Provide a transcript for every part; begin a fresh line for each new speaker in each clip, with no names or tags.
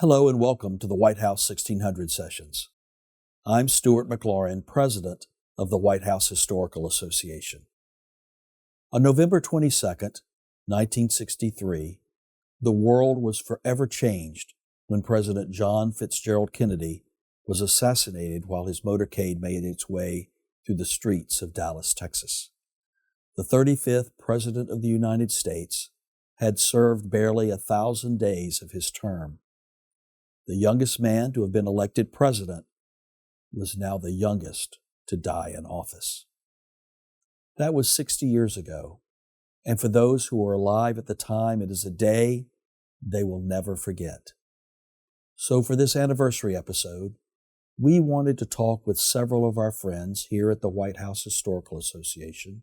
Hello and welcome to the White House 1600 Sessions. I'm Stuart McLaurin, President of the White House Historical Association. On November 22, 1963, the world was forever changed when President John Fitzgerald Kennedy was assassinated while his motorcade made its way through the streets of Dallas, Texas. The 35th President of the United States had served barely 1,000 days of his term. The youngest man to have been elected president was now the youngest to die in office. That was 60 years ago, and for those who were alive at the time, it is a day they will never forget. So for this anniversary episode, we wanted to talk with several of our friends here at the White House Historical Association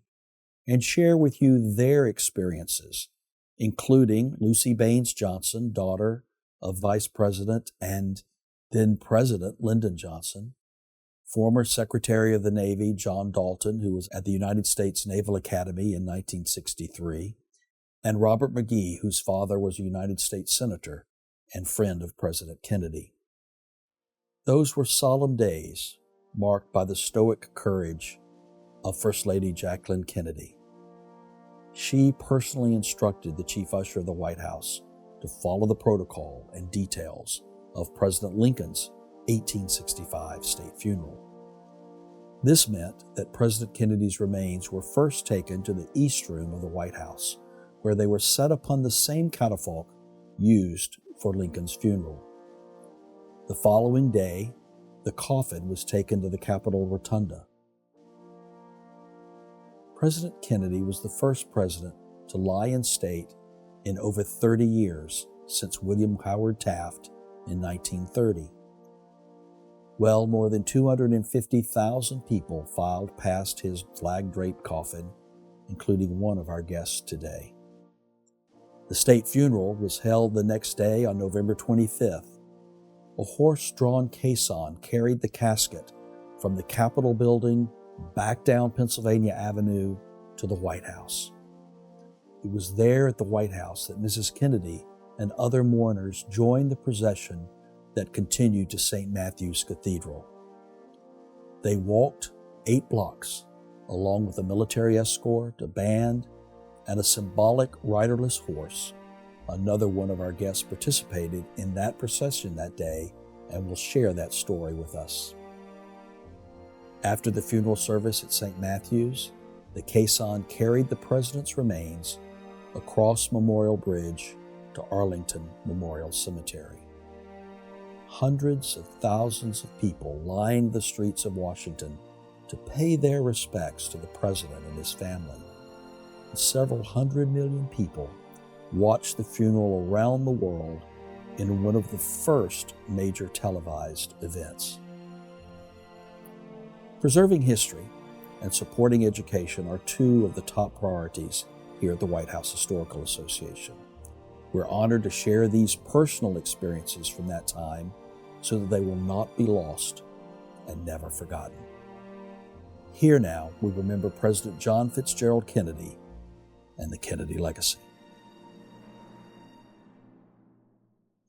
and share with you their experiences, including Lucy Baines Johnson, daughter of Vice President and then President Lyndon Johnson, former Secretary of the Navy John Dalton, who was at the United States Naval Academy in 1963, and Robert McGee, whose father was a United States Senator and friend of President Kennedy. Those were solemn days marked by the stoic courage of First Lady Jacqueline Kennedy. She personally instructed the chief usher of the White House to follow the protocol and details of President Lincoln's 1865 state funeral. This meant that President Kennedy's remains were first taken to the East Room of the White House, where they were set upon the same catafalque used for Lincoln's funeral. The following day, the coffin was taken to the Capitol Rotunda. President Kennedy was the first president to lie in state in over 30 years since William Howard Taft in 1930. Well, more than 250,000 people filed past his flag-draped coffin, including one of our guests today. The state funeral was held the next day on November 25th. A horse-drawn caisson carried the casket from the Capitol building back down Pennsylvania Avenue to the White House. It was there at the White House that Mrs. Kennedy and other mourners joined the procession that continued to St. Matthew's Cathedral. They walked 8 blocks, along with a military escort, a band, and a symbolic riderless horse. Another one of our guests participated in that procession that day and will share that story with us. After the funeral service at St. Matthew's, the caisson carried the president's remains across Memorial Bridge to Arlington Memorial Cemetery. Hundreds of thousands of people lined the streets of Washington to pay their respects to the president and his family. And several 100 million people watched the funeral around the world in one of the first major televised events. Preserving history and supporting education are two of the top priorities here at the White House Historical Association. We're honored to share these personal experiences from that time so that they will not be lost and never forgotten. Here now, we remember President John Fitzgerald Kennedy and the Kennedy legacy.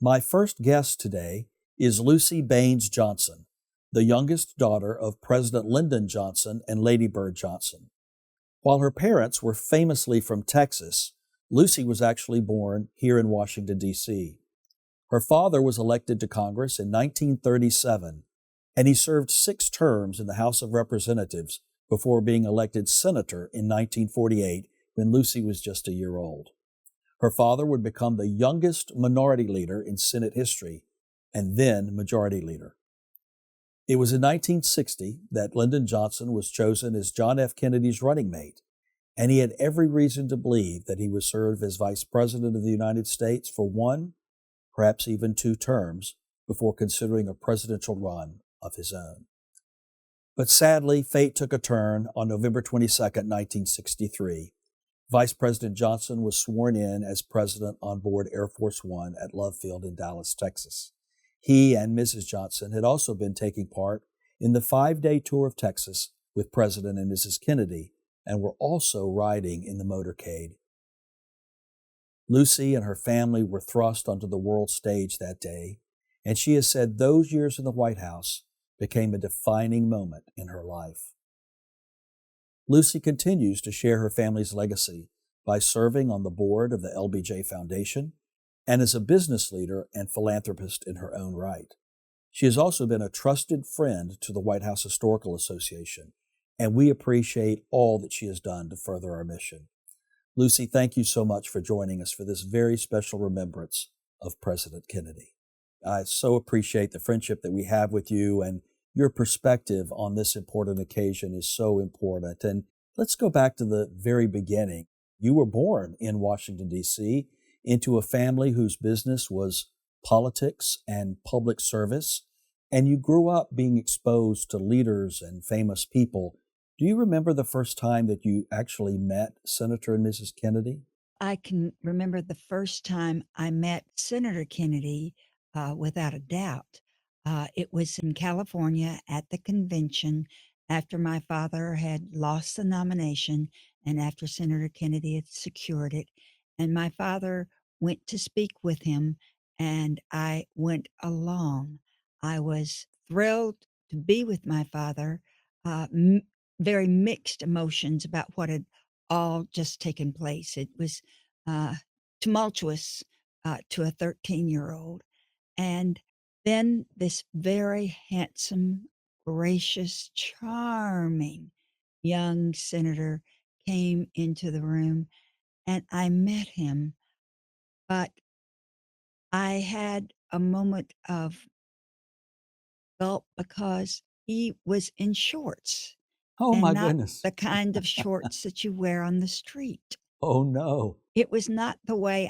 My first guest today is Lucy Baines Johnson, the youngest daughter of President Lyndon Johnson and Lady Bird Johnson. While her parents were famously from Texas, Lucy was actually born here in Washington, D.C. Her father was elected to Congress in 1937, and he served 6 terms in the House of Representatives before being elected senator in 1948 when Lucy was just a year old. Her father would become the youngest minority leader in Senate history and then majority leader. It was in 1960 that Lyndon Johnson was chosen as John F. Kennedy's running mate, and he had every reason to believe that he would serve as Vice President of the United States for 1, perhaps even 2 terms before considering a presidential run of his own. But sadly, fate took a turn on November 22, 1963. Vice President Johnson was sworn in as president on board Air Force One at Love Field in Dallas, Texas. He and Mrs. Johnson had also been taking part in the 5-day tour of Texas with President and Mrs. Kennedy and were also riding in the motorcade. Lucy and her family were thrust onto the world stage that day and she has said those years in the White House became a defining moment in her life. Lucy continues to share her family's legacy by serving on the board of the LBJ Foundation and as a business leader and philanthropist in her own right. She has also been a trusted friend to the White House Historical Association, and we appreciate all that she has done to further our mission. Lucy, thank you so much for joining us for this very special remembrance of President Kennedy. I so appreciate the friendship that we have with you, and your perspective on this important occasion is so important. And let's go back to the very beginning. You were born in Washington, D.C., into a family whose business was politics and public service, and you grew up being exposed to leaders and famous people. Do you remember the first time that you actually met Senator and Mrs. Kennedy?
I can remember the first time I met Senator Kennedy, without a doubt. It was in California at the convention after my father had lost the nomination and after Senator Kennedy had secured it. And my father went to speak with him, and I went along. I was thrilled to be with my father, very mixed emotions about what had all just taken place. It was uh, tumultuous to a 13-year-old. And then this very handsome, gracious, charming young senator came into the room, and I met him. But I had a moment of gulp because he was in shorts
Oh,
and
my
not
goodness.
the kind of shorts that you wear on the street.
Oh, no.
It was not the way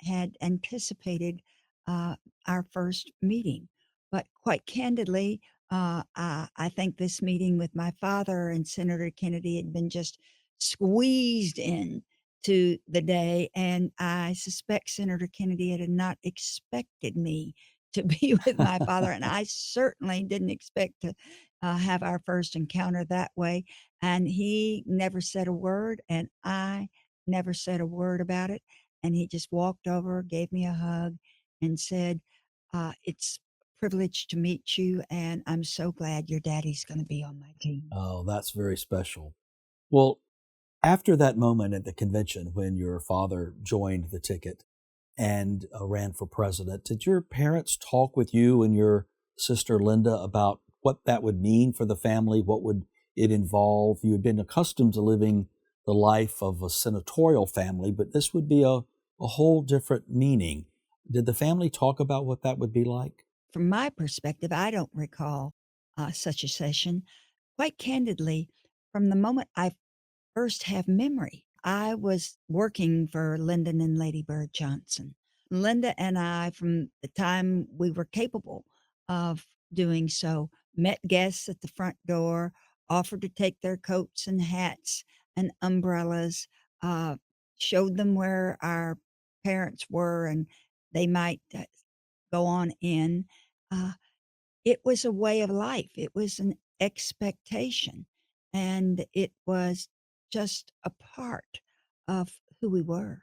had anticipated, uh, our first meeting, but quite candidly, I think this meeting with my father and Senator Kennedy had been just squeezed in to the day, and I suspect Senator Kennedy had not expected me to be with my father, and I certainly didn't expect to, have our first encounter that way, and he never said a word, and I never said a word about it, and he just walked over, gave me a hug, and said, "It's a privilege to meet you, and I'm so glad your daddy's gonna be on my team."
Oh, that's very special. Well, after that moment at the convention when your father joined the ticket and ran for president, did your parents talk with you and your sister Linda about what that would mean for the family? What would it involve? You had been accustomed to living the life of a senatorial family, but this would be a whole different meaning. Did the family talk about what that would be like?
From my perspective, I don't recall, such a session. Quite candidly, from the moment I first have memory. I was working for Lyndon and Lady Bird Johnson. Linda and I, from the time we were capable of doing so, met guests at the front door, offered to take their coats and hats and umbrellas, uh, showed them where our parents were and they might go on in. Uh, it was a way of life. It was an expectation, and it was just a part of who we were.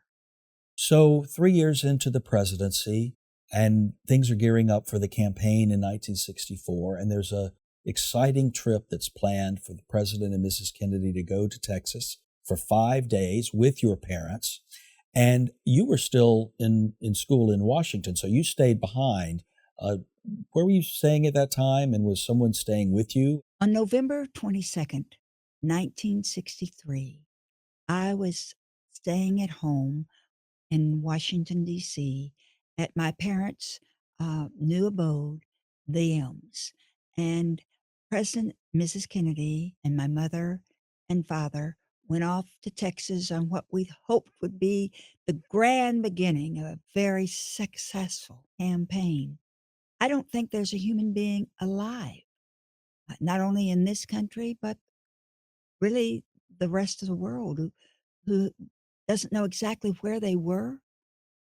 So, 3 years into the presidency, and things are gearing up for the campaign in 1964, and there's a exciting trip that's planned for the president and Mrs. Kennedy to go to Texas for 5 days with your parents. And you were still in school in Washington, so you stayed behind. Uh, where were you staying at that time, and was someone staying with you?
On November 22nd, 1963, I was staying at home in Washington, D.C., at my parents' new abode, the Elms. And President Mrs. Kennedy and my mother and father went off to Texas on what we hoped would be the grand beginning of a very successful campaign. I don't think there's a human being alive, not only in this country, but really the rest of the world who doesn't know exactly where they were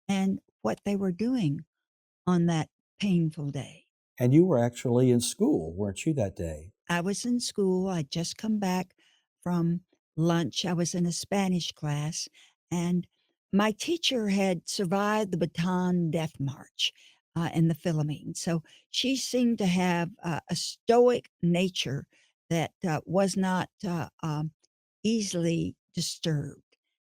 and what they were doing on that painful day.
And you were actually in school, weren't you, that day?
I was in school. I'd just come back from lunch. I was in a Spanish class, and my teacher had survived the Bataan Death March. in the Philippines. So she seemed to have a stoic nature that was not easily disturbed.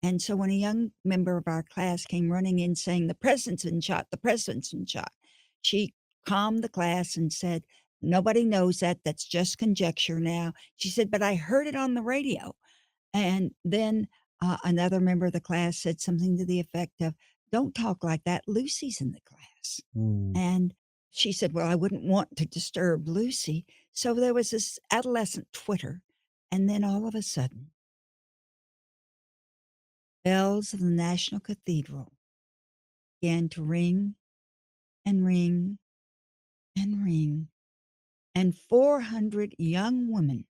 And so when a young member of our class came running in saying, "The president's been shot, the president's been shot," she calmed the class and said, "Nobody knows that. That's just conjecture now." She said, "But I heard it on the radio." And then another member of the class said something to the effect of, "Don't talk like that. Lucy's in the class."
Mm.
And she said, "Well, I wouldn't want to disturb Lucy." So there was this adolescent twitter. And then all of a sudden, bells of the National Cathedral began to ring and ring and ring. And 400 young women,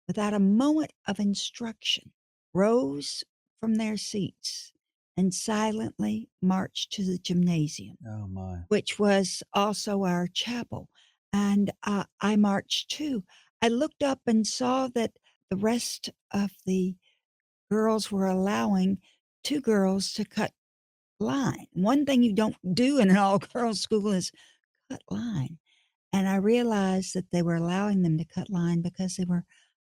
without a moment of instruction, rose from their seats and silently marched to the gymnasium,
Oh, my.
which was also our chapel. And I marched too. I looked up and saw that the rest of the girls were allowing two girls to cut line. One thing you don't do in an all girls school is cut line. And I realized that they were allowing them to cut line because they were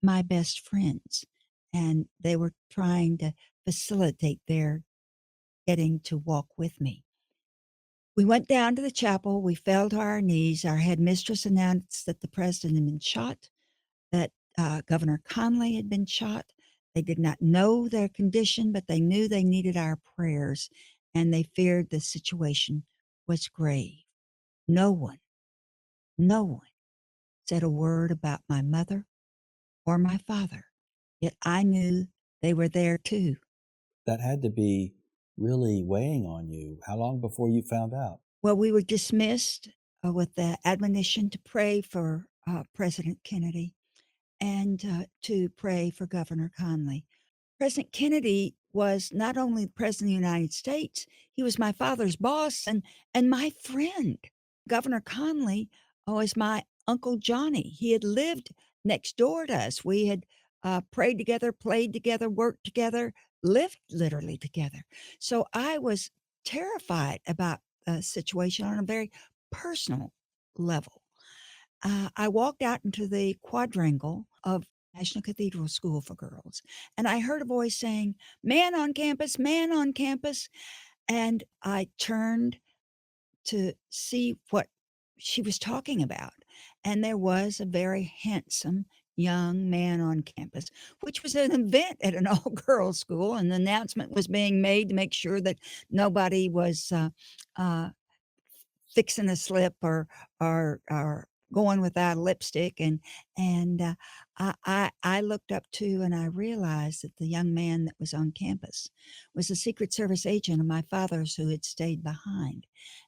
my best friends and they were trying to facilitate their getting to walk with me. We went down to the chapel. We fell to our knees. Our headmistress announced that the president had been shot, that Governor Conley had been shot. They did not know their condition, but they knew they needed our prayers and they feared the situation was grave. No one, no one said a word about my mother or my father, yet I knew they were there too.
That had to be really weighing on you. How long before you found out?
Well, we were dismissed with the admonition to pray for President Kennedy and to pray for Governor Conley. President Kennedy was not only the president of the United States, he was my father's boss and my friend. Governor Conley was my Uncle Johnny. He had lived next door to us. We had prayed together, played together, worked together, lived literally together. So I was terrified about the situation on a very personal level. I walked out into the quadrangle of National Cathedral School for Girls, and I heard a voice saying, "Man on campus, man on campus." And I turned to see what she was talking about. And there was a very handsome young man on campus, which was an event at an all girls school. And the announcement was being made to make sure that nobody was uh, fixing a slip or going without a lipstick. And I looked up too, and I realized that the young man that was on campus was a Secret Service agent of my father's who had stayed behind,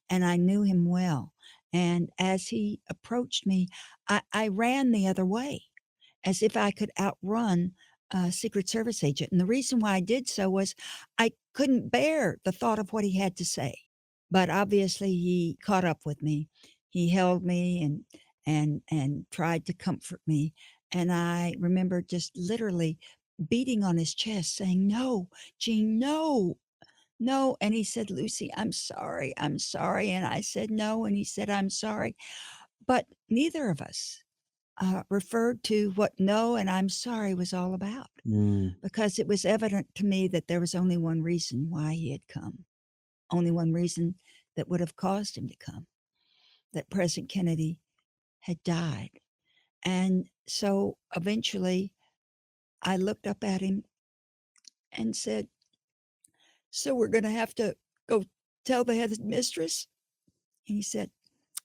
and I knew him well. And as he approached me, I ran the other way as if I could outrun a Secret Service agent. And the reason why I did so was I couldn't bear the thought of what he had to say. But obviously he caught up with me. He held me and tried to comfort me. And I remember just literally beating on his chest saying, "No, Gene, no, no." And he said, "Lucy, I'm sorry. I'm sorry." And I said, "No." And he said, "I'm sorry." But neither of us referred to what "no" and "I'm sorry" was all about,
Mm.
because it was evident to me that there was only one reason why he had come, only one reason that would have caused him to come, that President Kennedy had died. And so eventually I looked up at him and said, "So we're going to have to go tell the headmistress?" And he said,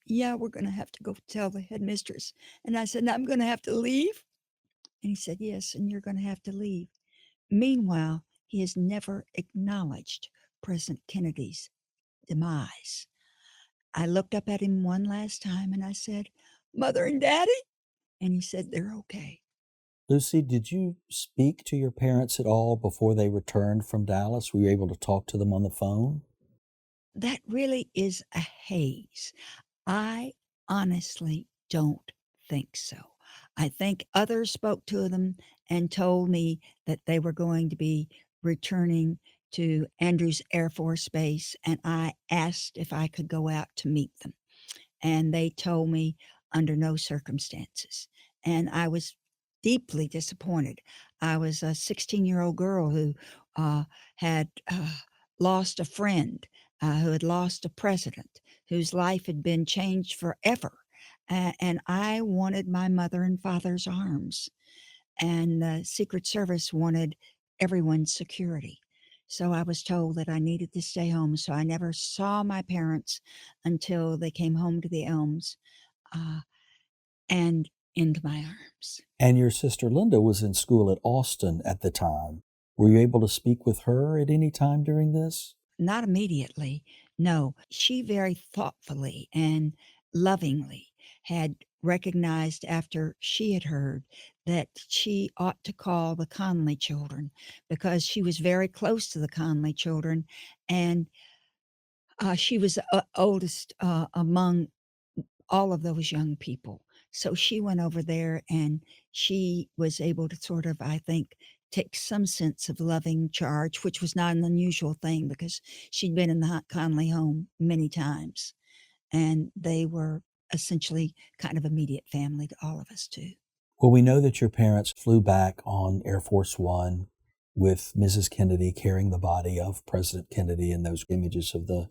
"Yeah, we're going to have to go tell the headmistress." And I said, "I'm going to have to leave?" And he said, "Yes, and you're going to have to leave." Meanwhile, he has never acknowledged President Kennedy's demise. I looked up at him one last time and I said, "Mother and Daddy?" And he said, "They're okay."
Lucy, did you speak to your parents at all before they returned from Dallas? Were you able to talk to them on the phone?
That really is a haze. I honestly don't think so. I think others spoke to them and told me that they were going to be returning to Andrews Air Force Base, and I asked if I could go out to meet them. and they told me under no circumstances. And I was deeply disappointed. I was a 16-year-old girl who had lost a friend, who had lost a president, whose life had been changed forever. And I wanted my mother and father's arms, and the Secret Service wanted everyone's security. So I was told that I needed to stay home. So I never saw my parents until they came home to the Elms uh, and into my arms.
And your sister Linda was in school at Austin at the time. Were you able to speak with her at any time during this?
Not immediately. No, she very thoughtfully and lovingly had recognized after she had heard that she ought to call the Conley children because she was very close to the Conley children, and she was oldest among all of those young people. So she went over there and she was able to sort of, I think, take some sense of loving charge, which was not an unusual thing because she'd been in the Conley home many times. And they were essentially kind of immediate family to all of us, too.
Well, we know that your parents flew back on Air Force One with Mrs. Kennedy carrying the body of President Kennedy and those images of the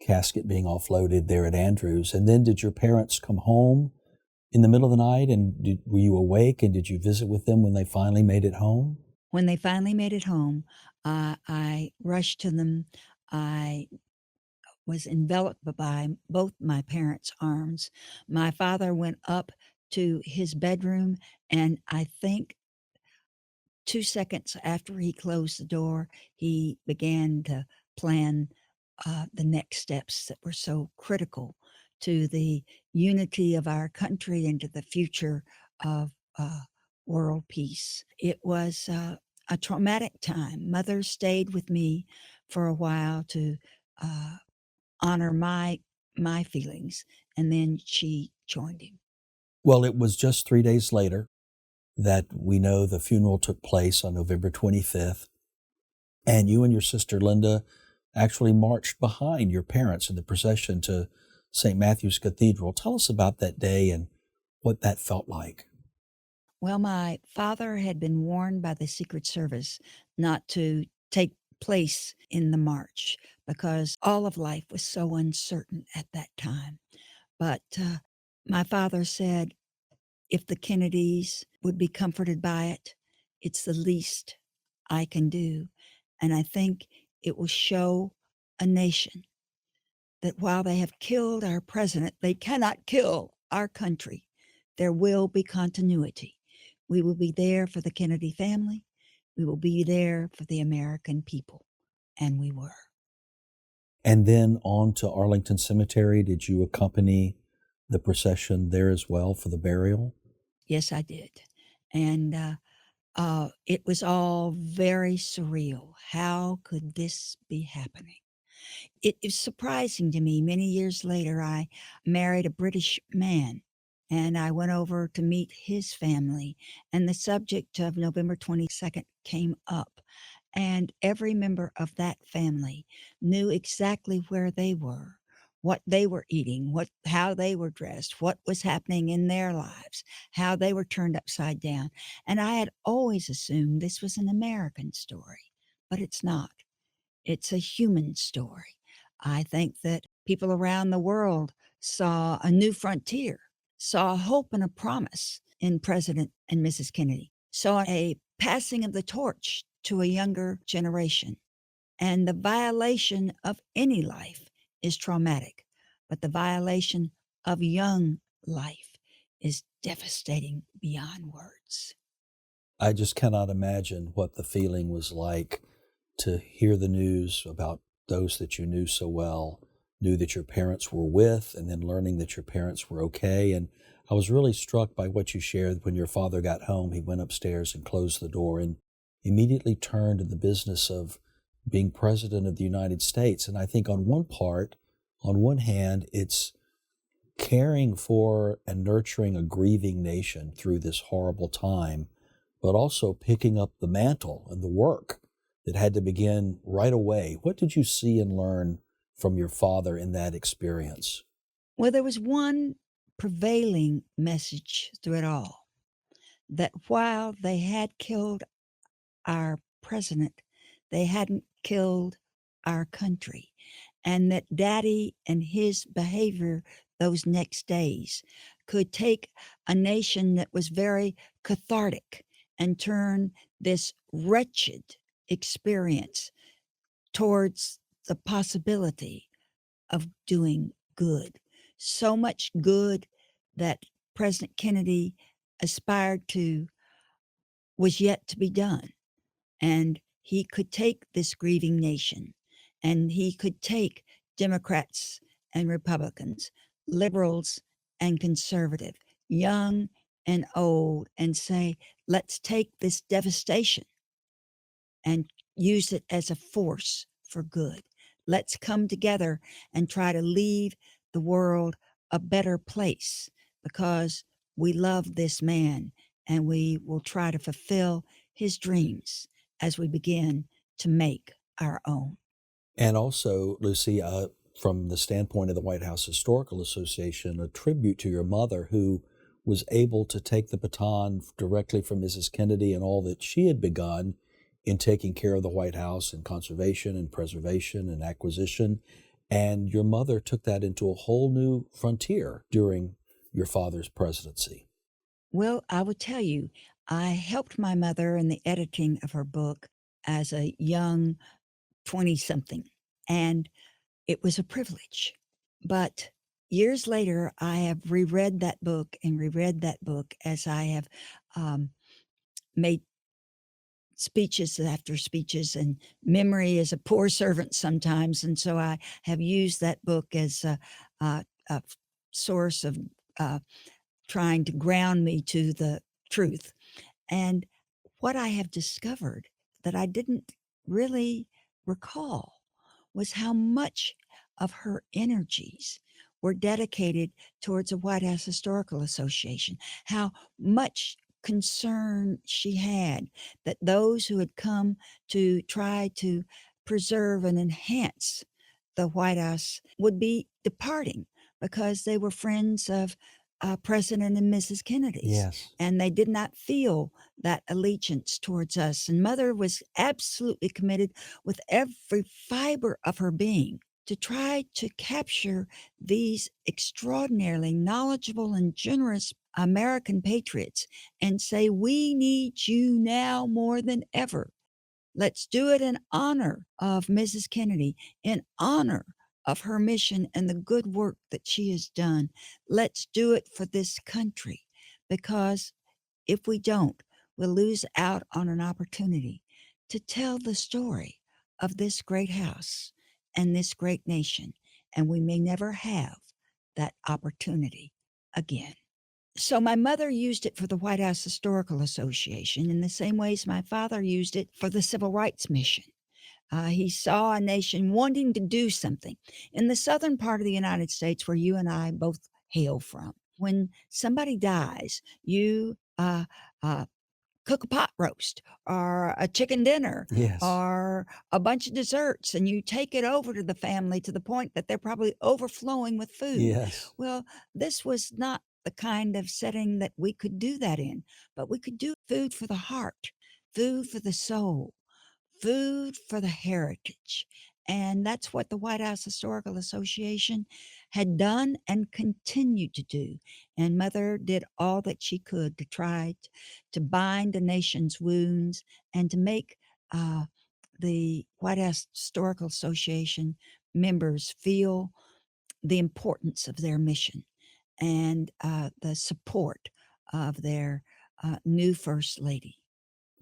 casket being offloaded there at Andrews. And then did your parents come home in the middle of the night and were you awake and did you visit with them when they finally made it home?
When they finally made it home, I rushed to them. I was enveloped by both my parents' arms. My father went up to his bedroom, and I think 2 seconds after he closed the door, he began to plan the next steps that were so critical to the unity of our country and to the future of world peace. It was a traumatic time. Mother stayed with me for a while to uh, honor my feelings, and then she joined him.
Well, it was just 3 days later that we know the funeral took place on November 25th. And you and your sister Linda actually marched behind your parents in the procession to St. Matthew's Cathedral. Tell us about that day and what that felt like.
Well, my father had been warned by the Secret Service not to take place in the march because all of life was so uncertain at that time. But my father said if the Kennedys would be comforted by it, it's the least I can do. And I think it will show a nation that while they have killed our president, they cannot kill our country. There will be continuity. We will be there for the Kennedy family. We will be there for the American people. And we were.
And then on to Arlington Cemetery. Did you accompany the procession there as well for the burial?
Yes, I did. And it was all very surreal. How could this be happening? It is surprising to me. Many years later, I married a British man and I went over to meet his family, and the subject of November 22nd came up. And every member of that family knew exactly where they were, what they were eating, how they were dressed, what was happening in their lives, how they were turned upside down. And I had always assumed this was an American story, but it's not. It's a human story. I think that people around the world saw a new frontier, saw a hope and a promise in President and Mrs. Kennedy, saw a passing of the torch to a younger generation. And the violation of any life is traumatic, but the violation of young life is devastating beyond words.
I just cannot imagine what the feeling was like to hear the news about those that you knew so well, knew that your parents were with, and then learning that your parents were okay. And I was really struck by what you shared when your father got home. He went upstairs and closed the door and immediately turned to the business of being president of the United States. And I think on one hand, it's caring for and nurturing a grieving nation through this horrible time, but also picking up the mantle and the work that had to begin right away. What did you see and learn from your father in that experience?
Well, there was one prevailing message through it all, that while they had killed our president, they hadn't killed our country. And that Daddy and his behavior those next days could take a nation that was very cathartic and turn this wretched experience towards the possibility of doing good. So much good that President Kennedy aspired to was yet to be done. And he could take this grieving nation, and he could take Democrats and Republicans, liberals and conservative, young and old, and say, let's take this devastation and use it as a force for good. Let's come together and try to leave the world a better place, because we love this man and we will try to fulfill his dreams as we begin to make our own.
And also, Lucy, from the standpoint of the White House Historical Association, a tribute to your mother, who was able to take the baton directly from Mrs. Kennedy and all that she had begun in taking care of the White House and conservation and preservation and acquisition. And your mother took that into a whole new frontier during your father's presidency.
Well, I will tell you, I helped my mother in the editing of her book as a young 20 something, and it was a privilege. But years later, I have reread that book and reread that book as I have made speeches after speeches, and memory is a poor servant sometimes. And so I have used that book as a source of trying to ground me to the truth. And what I have discovered that I didn't really recall was how much of her energies were dedicated towards the White House Historical Association, how much concern she had that those who had come to try to preserve and enhance the White House would be departing because they were friends of President and Mrs. Kennedy's.
Yes.
And they did not feel that allegiance towards us. And Mother was absolutely committed with every fiber of her being to try to capture these extraordinarily knowledgeable and generous American patriots and say, we need you now more than ever. Let's do it in honor of Mrs. Kennedy, in honor of her mission and the good work that she has done. Let's do it for this country, because if we don't, we'll lose out on an opportunity to tell the story of this great house and this great nation, and we may never have that opportunity again. So my mother used it for the White House Historical Association in the same ways my father used it for the Civil Rights Mission. He saw a nation wanting to do something in the southern part of the United States, where you and I both hail from. When somebody dies, you cook a pot roast or a chicken dinner.
Yes.
Or a bunch of desserts, and you take it over to the family to the point that they're probably overflowing with food.
Yes.
Well, this was not the kind of setting that we could do that in, but we could do food for the heart, food for the soul, food for the heritage. And that's what the White House Historical Association had done and continued to do. And Mother did all that she could to try to bind the nation's wounds and to make the White House Historical Association members feel the importance of their mission and the support of their new First Lady.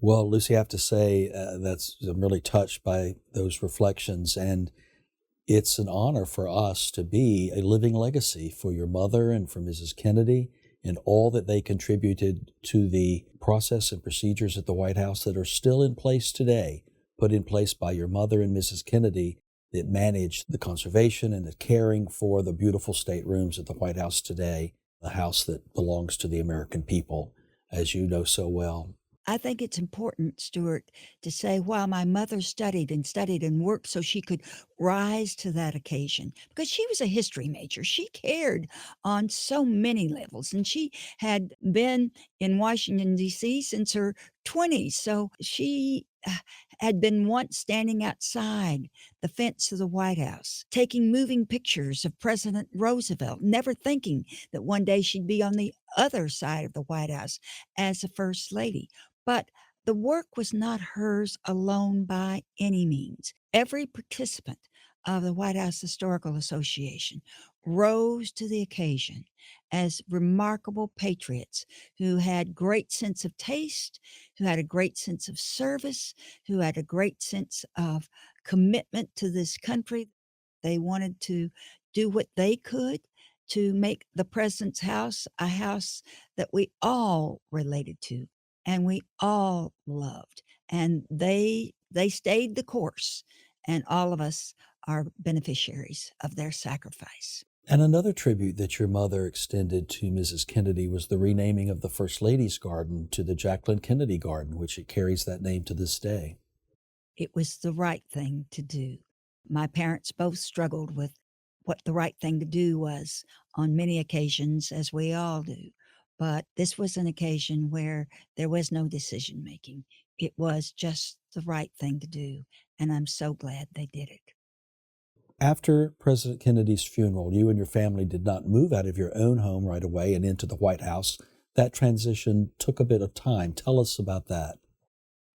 Well, Lucy, I have to say I'm really touched by those reflections, and it's an honor for us to be a living legacy for your mother and for Mrs. Kennedy and all that they contributed to the process and procedures at the White House that are still in place today, put in place by your mother and Mrs. Kennedy, that managed the conservation and the caring for the beautiful staterooms at the White House today, the house that belongs to the American people, as you know so well.
I think it's important, Stuart, to say while my mother studied and worked so she could rise to that occasion, because she was a history major. She cared on so many levels, and she had been in Washington, D.C. since her 20s. So she had been once standing outside the fence of the White House, taking moving pictures of President Roosevelt, never thinking that one day she'd be on the other side of the White House as a First Lady. But the work was not hers alone by any means. Every participant of the White House Historical Association rose to the occasion as remarkable patriots who had great sense of taste, who had a great sense of service, who had a great sense of commitment to this country. They wanted to do what they could to make the president's house a house that we all related to and we all loved. And they stayed the course, and all of us are beneficiaries of their sacrifice.
And another tribute that your mother extended to Mrs. Kennedy was the renaming of the First Lady's Garden to the Jacqueline Kennedy Garden, which it carries that name to this day.
It was the right thing to do. My parents both struggled with what the right thing to do was on many occasions, as we all do. But this was an occasion where there was no decision making. It was just the right thing to do. And I'm so glad they did it.
After President Kennedy's funeral, you and your family did not move out of your own home right away and into the White House. That transition took a bit of time. Tell us about that.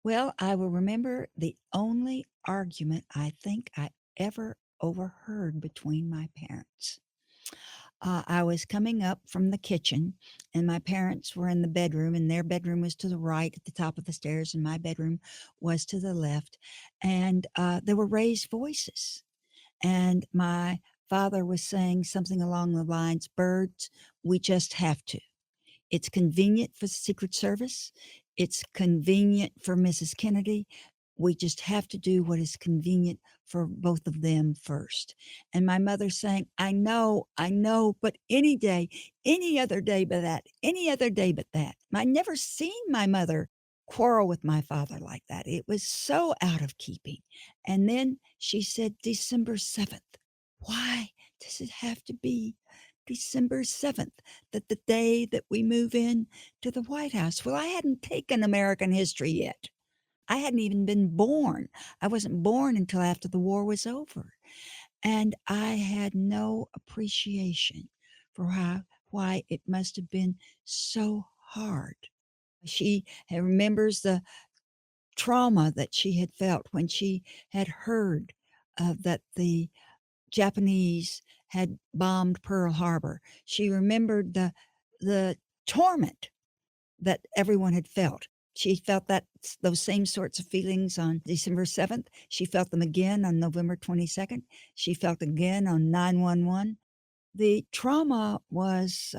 Well, I will remember the only argument I think I ever overheard between my parents. I was coming up from the kitchen, and my parents were in the bedroom, and their bedroom was to the right at the top of the stairs, and my bedroom was to the left. And there were raised voices. And my father was saying something along the lines, "Birds, we just have to. It's convenient for the Secret Service. It's convenient for Mrs. Kennedy. We just have to do what is convenient for both of them first." And my mother saying, I know, but any day, any other day but that, any other day but that. I never seen my mother quarrel with my father like that. It was so out of keeping. And then she said, December 7th. Why does it have to be December 7th, that the day that we move in to the White House? Well, I hadn't taken American history yet. I hadn't even been born. I wasn't born until after the war was over. And I had no appreciation for why it must have been so hard. She remembers the trauma that she had felt when she had heard that the Japanese had bombed Pearl Harbor. She remembered the torment that everyone had felt. She felt that those same sorts of feelings on December 7th. She felt them again on November 22nd. She felt again on 9/11. The trauma was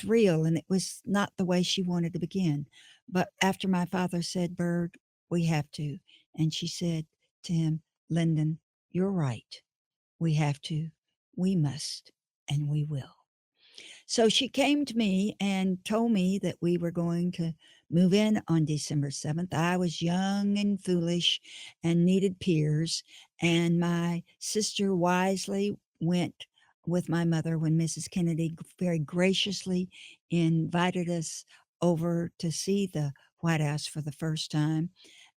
real, and it was not the way she wanted to begin. But after my father said, "Bird, we have to," and she said to him, "Lyndon, you're right. We have to, we must, and we will." So she came to me and told me that we were going to move in on December 7th. I was young and foolish and needed peers, and my sister wisely went with my mother when Mrs. Kennedy very graciously invited us over to see the White House for the first time.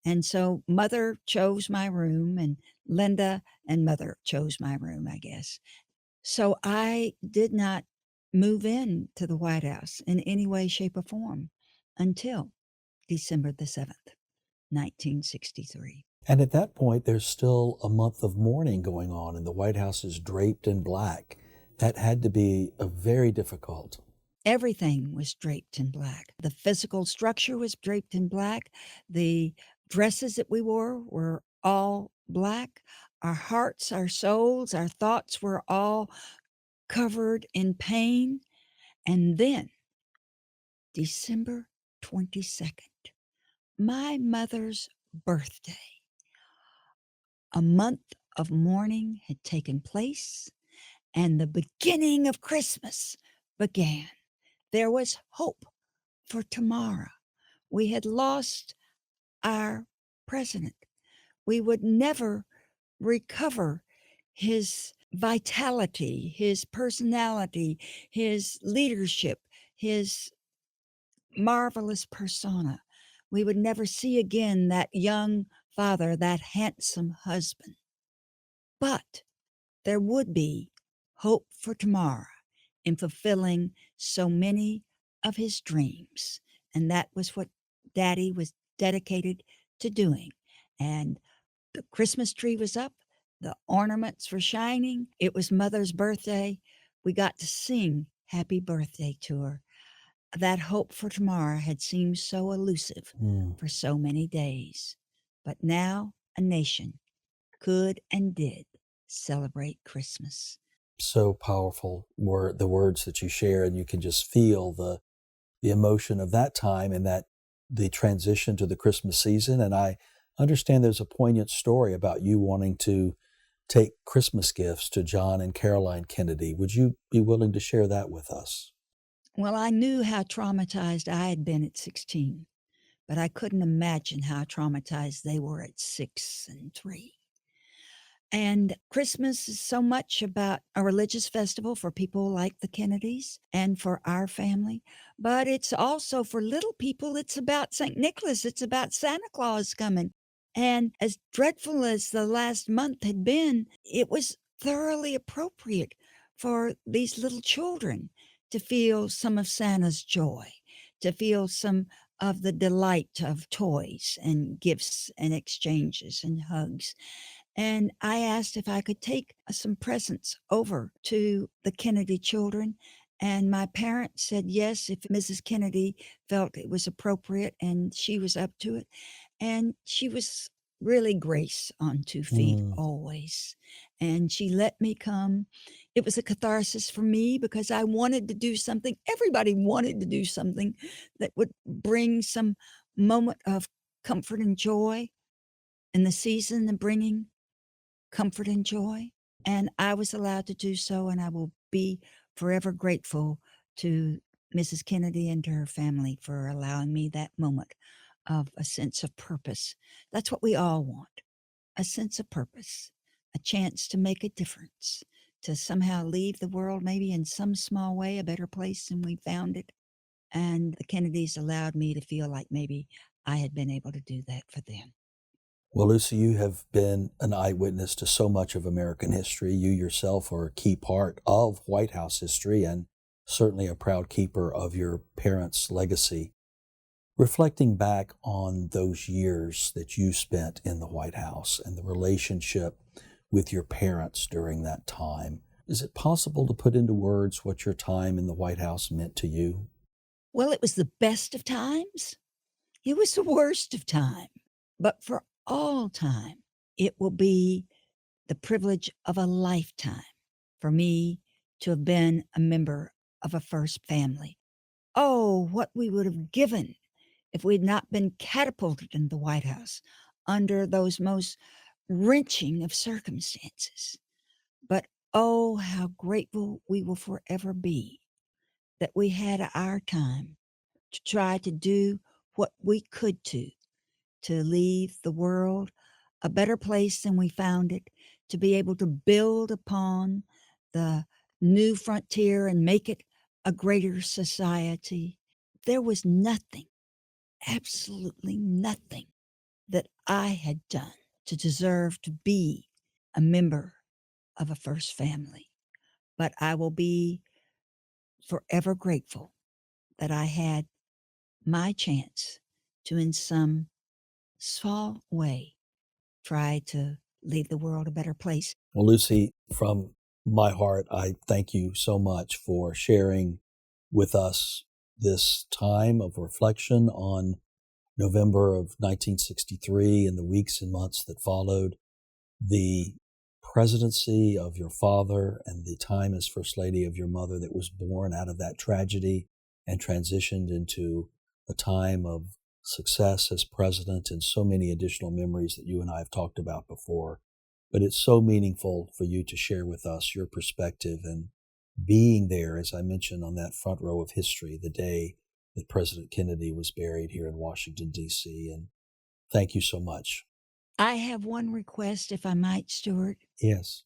And so mother chose my room, and Linda and mother chose my room, I guess. So I did not move in to the White House in any way, shape, or form until December the 7th, 1963.
And at that point, there's still a month of mourning going on, and the White House is draped in black. That had to be a very difficult.
Everything was draped in black. The physical structure was draped in black. The dresses that we wore were all black. Our hearts, our souls, our thoughts were all covered in pain. And then December 22nd, my mother's birthday. A month of mourning had taken place, and the beginning of Christmas began. There was hope for tomorrow. we had lost our president. We would never recover his vitality, his personality, his leadership, his marvelous persona. We would never see again that young father, that handsome husband. But there would be hope for tomorrow in fulfilling so many of his dreams. And that was what Daddy was dedicated to doing. And the Christmas tree was up, the ornaments were shining. It was Mother's birthday. We got to sing happy birthday to her. That hope for tomorrow had seemed so elusive
Mm.
for so many days. But now a nation could and did celebrate Christmas.
So powerful were the words that you share, and you can just feel the emotion of that time and that the transition to the Christmas season. And I understand there's a poignant story about you wanting to take Christmas gifts to John and Caroline Kennedy. Would you be willing to share that with us?
Well, I knew how traumatized I had been at 16, but I couldn't imagine how traumatized they were at 6 and 3. And Christmas is so much about a religious festival for people like the Kennedys and for our family, but it's also for little people. It's about St. Nicholas, it's about Santa Claus coming. And as dreadful as the last month had been, it was thoroughly appropriate for these little children to feel some of Santa's joy, to feel some of the delight of toys and gifts and exchanges and hugs. And I asked if I could take some presents over to the Kennedy children. And my parents said yes, if Mrs. Kennedy felt it was appropriate and she was up to it. And she was really grace on 2 feet
Mm.
always. And she let me come. It was a catharsis for me because I wanted to do something. Everybody wanted to do something that would bring some moment of comfort and joy in the season of bringing comfort and joy. And I was allowed to do so, and I will be forever grateful to Mrs. Kennedy and to her family for allowing me that moment of a sense of purpose. That's what we all want, a sense of purpose, a chance to make a difference, to somehow leave the world maybe in some small way a better place than we found it. And the Kennedys allowed me to feel like maybe I had been able to do that for them.
Well, Lucy, you have been an eyewitness to so much of American history. You yourself are a key part of White House history and certainly a proud keeper of your parents' legacy. Reflecting back on those years that you spent in the White House and the relationship with your parents during that time, is it possible to put into words what your time in the White House meant to you?
Well, it was the best of times. It was the worst of time. But for all time, it will be the privilege of a lifetime for me to have been a member of a first family. Oh, what we would have given if we'd not been catapulted into the White House under those most wrenching of circumstances. But oh, how grateful we will forever be that we had our time to try to do what we could to leave the world a better place than we found it, to be able to build upon the new frontier and make it a greater society. There was nothing, absolutely nothing that I had done to deserve to be a member of a first family. But I will be forever grateful that I had my chance to, in some small way, try to leave the world a better place.
Well, Lucy, from my heart, I thank you so much for sharing with us this time of reflection on November of 1963 and the weeks and months that followed, the presidency of your father and the time as First Lady of your mother that was born out of that tragedy and transitioned into a time of success as president and so many additional memories that you and I have talked about before. But it's so meaningful for you to share with us your perspective and being there, as I mentioned, on that front row of history, the day that President Kennedy was buried here in Washington, D.C., and thank you so much.
I have one request, if I might, Stuart.
Yes.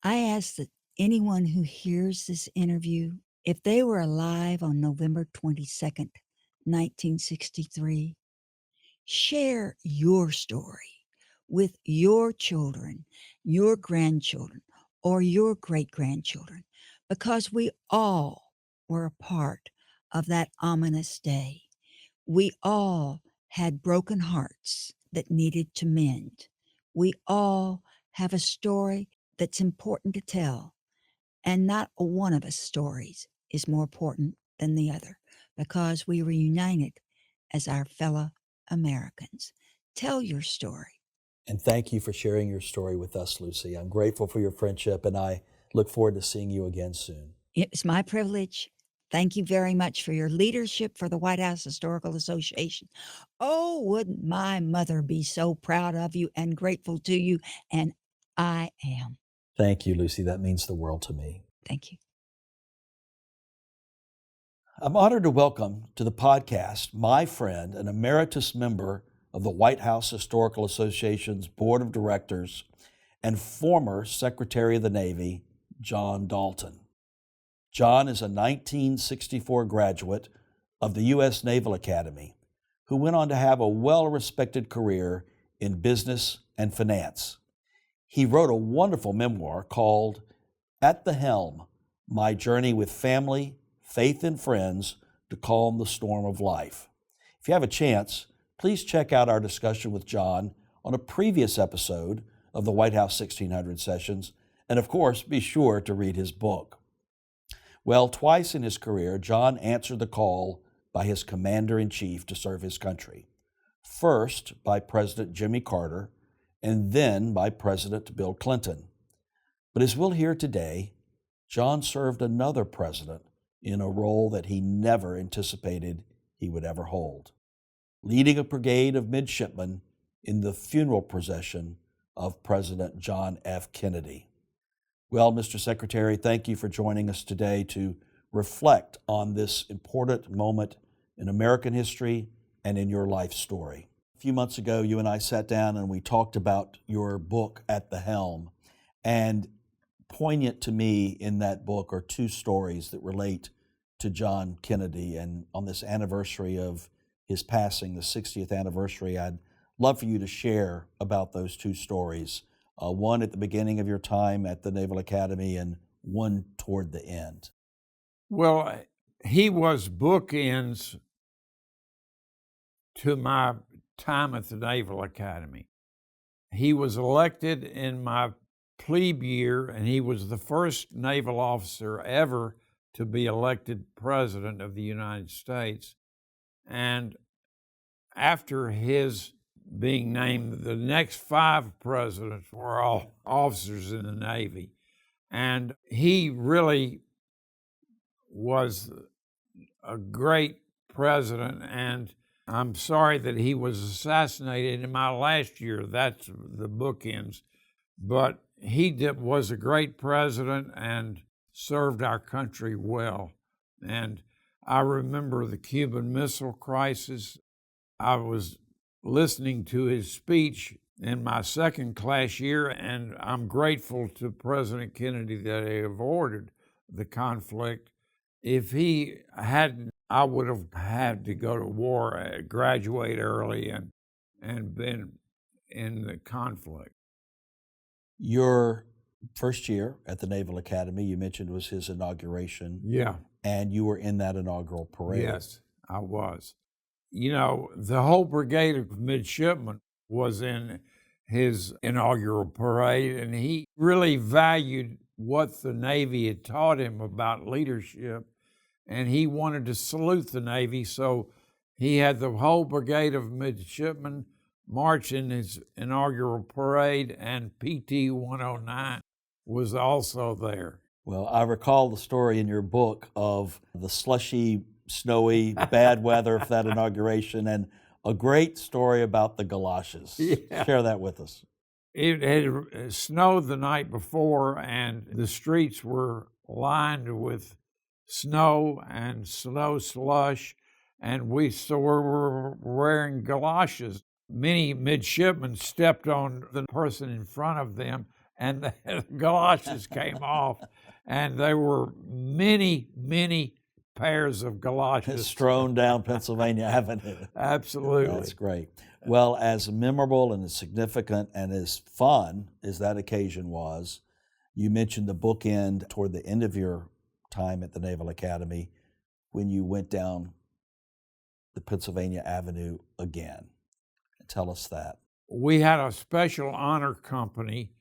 I ask that anyone who hears this interview, if they were alive on November 22nd, 1963, share your story with your children, your grandchildren, or your great grandchildren, because we all were a part of that ominous day. We all had broken hearts that needed to mend. We all have a story that's important to tell, and not one of us stories is more important than the other because we were united as our fellow Americans. Tell your story.
And thank you for sharing your story with us, Lucy. I'm grateful for your friendship, and I look forward to seeing you again soon.
It's my privilege. Thank you very much for your leadership for the White House Historical Association. Oh, wouldn't my mother be so proud of you and grateful to you? And I am.
Thank you, Lucy. That means the world to me.
Thank you.
I'm honored to welcome to the podcast my friend, an emeritus member of the White House Historical Association's Board of Directors and former Secretary of the Navy, John Dalton. John is a 1964 graduate of the U.S. Naval Academy who went on to have a well-respected career in business and finance. He wrote a wonderful memoir called At the Helm: My Journey with Family, Faith, and Friends to Calm the Storm of Life. If you have a chance, please check out our discussion with John on a previous episode of the White House 1600 Sessions, and of course, be sure to read his book. Well, twice in his career, John answered the call by his commander-in-chief to serve his country. First by President Jimmy Carter, and then by President Bill Clinton. But as we'll hear today, John served another president in a role that he never anticipated he would ever hold, leading a brigade of midshipmen in the funeral procession of President John F. Kennedy. Well, Mr. Secretary, thank you for joining us today to reflect on this important moment in American history and in your life story. A few months ago, you and I sat down and we talked about your book, At the Helm, and poignant to me in that book are two stories that relate to John Kennedy. And on this anniversary of his passing, the 60th anniversary, I'd love for you to share about those two stories. One at the beginning of your time at the Naval Academy and one toward the end.
Well, he was bookends to my time at the Naval Academy. He was elected in my plebe year, and he was the first naval officer ever to be elected president of the United States. And after his being named, the next 5 presidents were all officers in the Navy. And he really was a great president, and I'm sorry that he was assassinated in my last year. That's the bookends. But he was a great president and served our country well. And I remember the Cuban Missile Crisis. I was listening to his speech in my second class year, and I'm grateful to President Kennedy that he avoided the conflict. If he hadn't, I would have had to go to war, graduate early, and been in the conflict.
Your first year at the Naval Academy, you mentioned, was his inauguration.
Yeah.
And you were in that inaugural parade.
Yes, I was. You know, the whole brigade of midshipmen was in his inaugural parade, and he really valued what the Navy had taught him about leadership, and he wanted to salute the Navy, so he had the whole brigade of midshipmen march in his inaugural parade, and PT 109 was also there.
Well, I recall the story in your book of the slushy, snowy, bad weather for that inauguration, and a great story about the galoshes.
Yeah.
Share that with us.
It had snowed the night before, and the streets were lined with snow and snow slush, and we were wearing galoshes. Many midshipmen stepped on the person in front of them, and the galoshes came off, and there were many, many pairs of galoshes
strewn down Pennsylvania Avenue.
Absolutely.
That's great. Well, as memorable and as significant and as fun as that occasion was, you mentioned the bookend toward the end of your time at the Naval Academy when you went down the Pennsylvania Avenue again. Tell us that.
We had a special honor company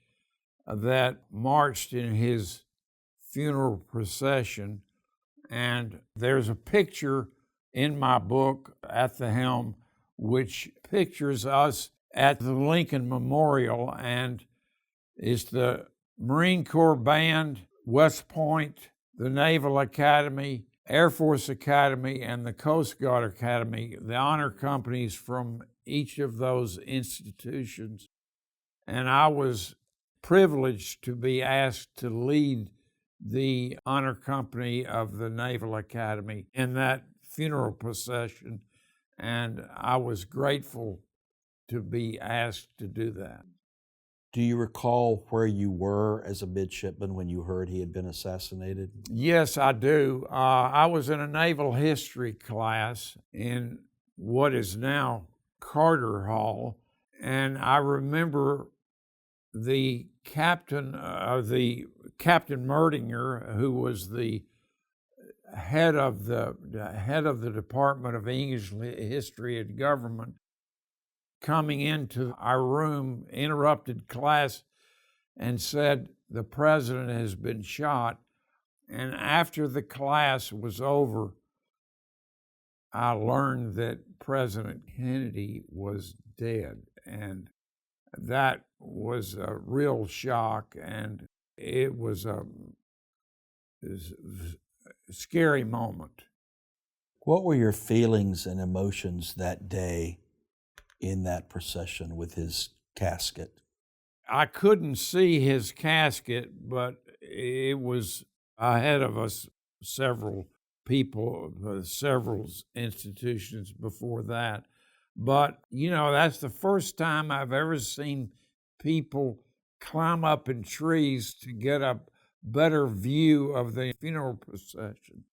that marched in his funeral procession, and there's a picture in my book, At the Helm, which pictures us at the Lincoln Memorial, and it's the Marine Corps Band, West Point, the Naval Academy, Air Force Academy, and the Coast Guard Academy, the honor companies from each of those institutions. And I was privileged to be asked to lead the honor company of the Naval Academy in that funeral procession, and I was grateful to be asked to do that.
Do you recall where you were as a midshipman when you heard he had been assassinated?
Yes, I do. I was in a naval history class in what is now Carter Hall, and I remember the captain, Captain Merdinger, who was the head of the Department of English History and Government, coming into our room, interrupted class, and said, "The president has been shot." And after the class was over, I learned that President Kennedy was dead, and that was a real shock, and it was a scary moment.
What were your feelings and emotions that day in that procession with his casket?
I couldn't see his casket, but it was ahead of us several people, several institutions before that. But, that's the first time I've ever seen people climb up in trees to get a better view of the funeral procession.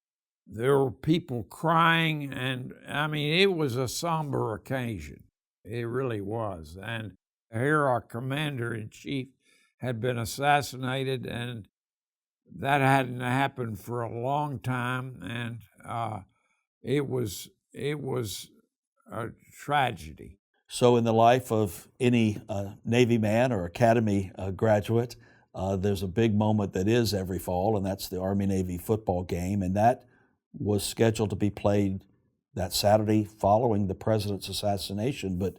There were people crying, and it was a somber occasion. It really was. And here our commander-in-chief had been assassinated, and that hadn't happened for a long time, and it was a tragedy.
So in the life of any Navy man or Academy graduate, there's a big moment that is every fall, and that's the Army-Navy football game, and that was scheduled to be played that Saturday following the president's assassination, but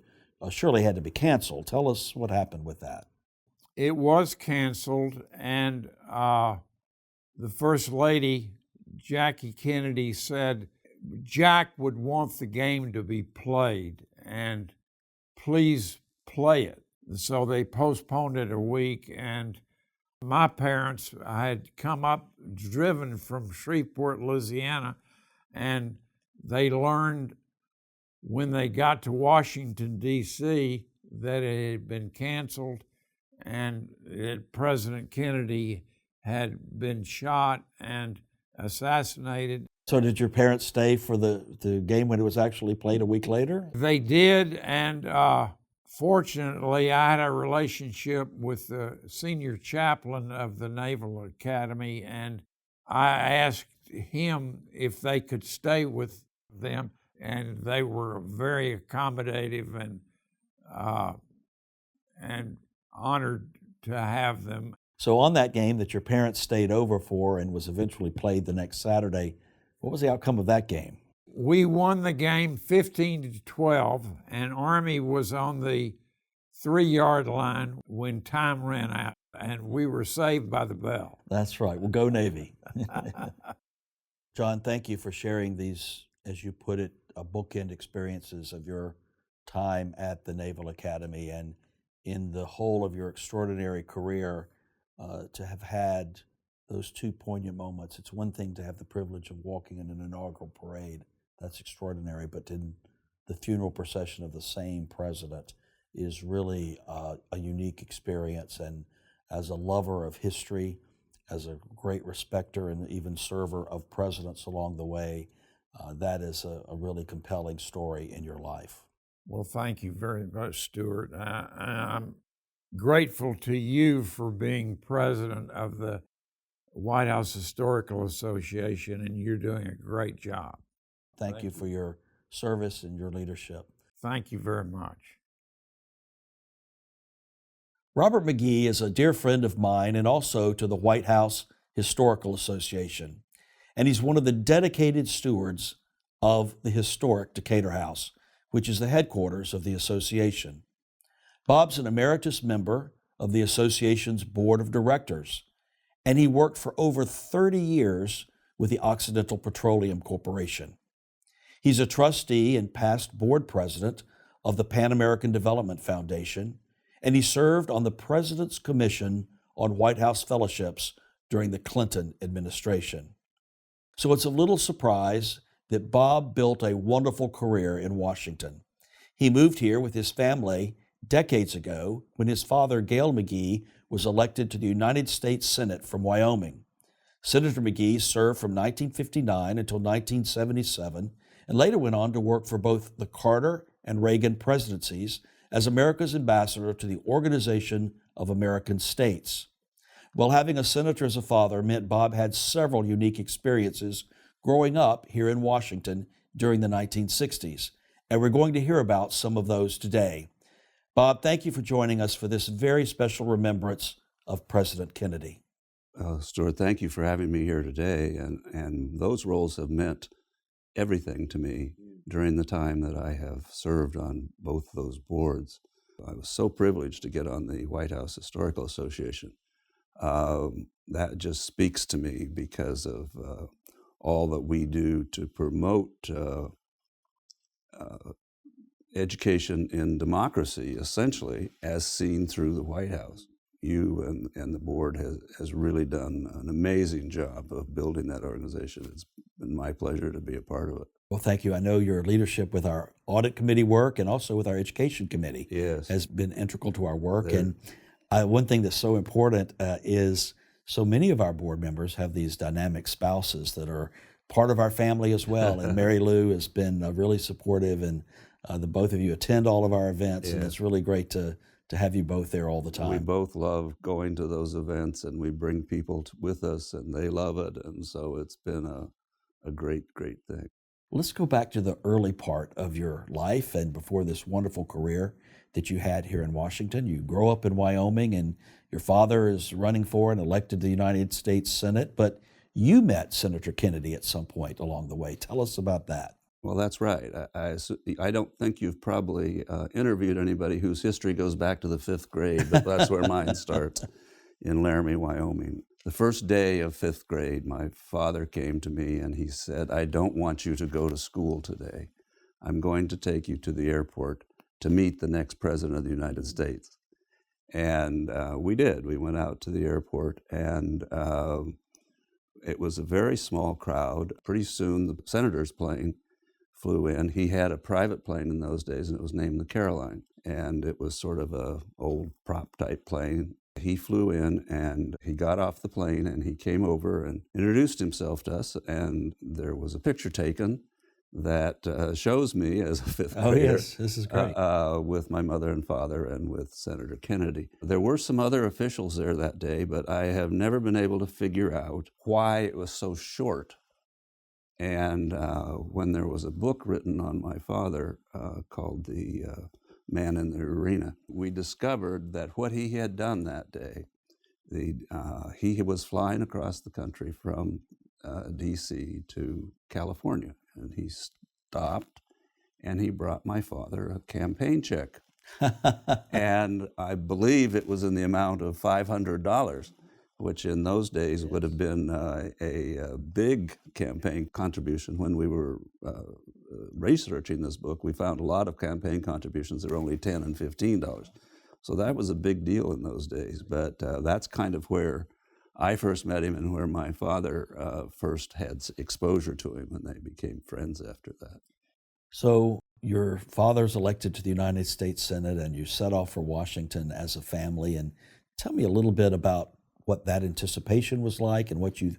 surely had to be canceled. Tell us what happened with that.
It was canceled, and the First Lady, Jackie Kennedy, said Jack would want the game to be played, and please play it. So they postponed it a week, and my parents had come up, driven from Shreveport, Louisiana, and they learned when they got to Washington, D.C., that it had been canceled and that President Kennedy had been shot and assassinated.
So did your parents stay for the game when it was actually played a week later?
They did, and fortunately, I had a relationship with the senior chaplain of the Naval Academy, and I asked him if they could stay with them, and they were very accommodative and honored to have them.
So on that game that your parents stayed over for and was eventually played the next Saturday, what was the outcome of that game?
We won the game 15-12, and Army was on the 3-yard line when time ran out, and we were saved by the bell.
That's right. Well, go Navy. John, thank you for sharing these, as you put it, bookend experiences of your time at the Naval Academy and in the whole of your extraordinary career to have had those two poignant moments. It's one thing to have the privilege of walking in an inaugural parade, That's extraordinary. But in the funeral procession of the same president is really a unique experience. And as a lover of history, as a great respecter and even server of presidents along the way, that is a really compelling story in your life.
Well, thank you very much, Stuart. I'm grateful to you for being president of the White House Historical Association, and you're doing a great job.
Thank you for your service and your leadership.
Thank you very much.
Robert McGee is a dear friend of mine and also to the White House Historical Association. And he's one of the dedicated stewards of the historic Decatur House, which is the headquarters of the association. Bob's an emeritus member of the association's board of directors, and he worked for over 30 years with the Occidental Petroleum Corporation. He's a trustee and past board president of the Pan American Development Foundation, and he served on the President's Commission on White House Fellowships during the Clinton administration. So it's a little surprise that Bob built a wonderful career in Washington. He moved here with his family decades ago when his father, Gale McGee, was elected to the United States Senate from Wyoming. Senator McGee served from 1959 until 1977 and later went on to work for both the Carter and Reagan presidencies as America's ambassador to the Organization of American States. Well, having a senator as a father meant Bob had several unique experiences growing up here in Washington during the 1960s, and we're going to hear about some of those today. Bob, thank you for joining us for this very special remembrance of President Kennedy.
Stuart, thank you for having me here today, and those roles have meant everything to me during the time that I have served on both those boards. I was so privileged to get on the White House Historical Association. That just speaks to me because of all that we do to promote education in democracy, essentially, as seen through the White House. You and the board has really done an amazing job of building that organization. It's been my pleasure to be a part of it.
Well, thank you. I know your leadership with our audit committee work and also with our education committee has been integral to our work. And one thing that's so important is so many of our board members have these dynamic spouses that are part of our family as well. And Mary Lou has been really supportive, and the both of you attend all of our events, and it's really great to have you both there all the time.
We both love going to those events, and we bring people with us, and they love it. And so it's been a great, great thing.
Let's go back to the early part of your life and before this wonderful career that you had here in Washington. You grow up in Wyoming, and your father is running for and elected to the United States Senate, but you met Senator Kennedy at some point along the way. Tell us about that.
Well, that's right. I don't think you've probably interviewed anybody whose history goes back to the 5th grade, but that's where mine starts, in Laramie, Wyoming. The first day of 5th grade, my father came to me and he said, "I don't want you to go to school today. I'm going to take you to the airport to meet the next president of the United States." And we did. We went out to the airport, and it was a very small crowd. Pretty soon, the senator's plane flew in. He had a private plane in those days, and it was named the Caroline. And it was sort of a old prop-type plane. He flew in, and he got off the plane, and he came over and introduced himself to us, and there was a picture taken that shows me as a 5th grader.
Oh, yes, this is great.
With my mother and father and with Senator Kennedy. There were some other officials there that day, but I have never been able to figure out why it was so short. And when there was a book written on my father called The Man in the Arena, we discovered that what he had done that day, he was flying across the country from D.C. to California, and he stopped and he brought my father a campaign check. And I believe it was in the amount of $500, which in those days would have been a big campaign contribution. When we were researching this book, we found a lot of campaign contributions that were only $10 and $15. So that was a big deal in those days. But that's kind of where I first met him and where my father first had exposure to him, and they became friends after that.
So your father's elected to the United States Senate, and you set off for Washington as a family. And tell me a little bit about what that anticipation was like and what you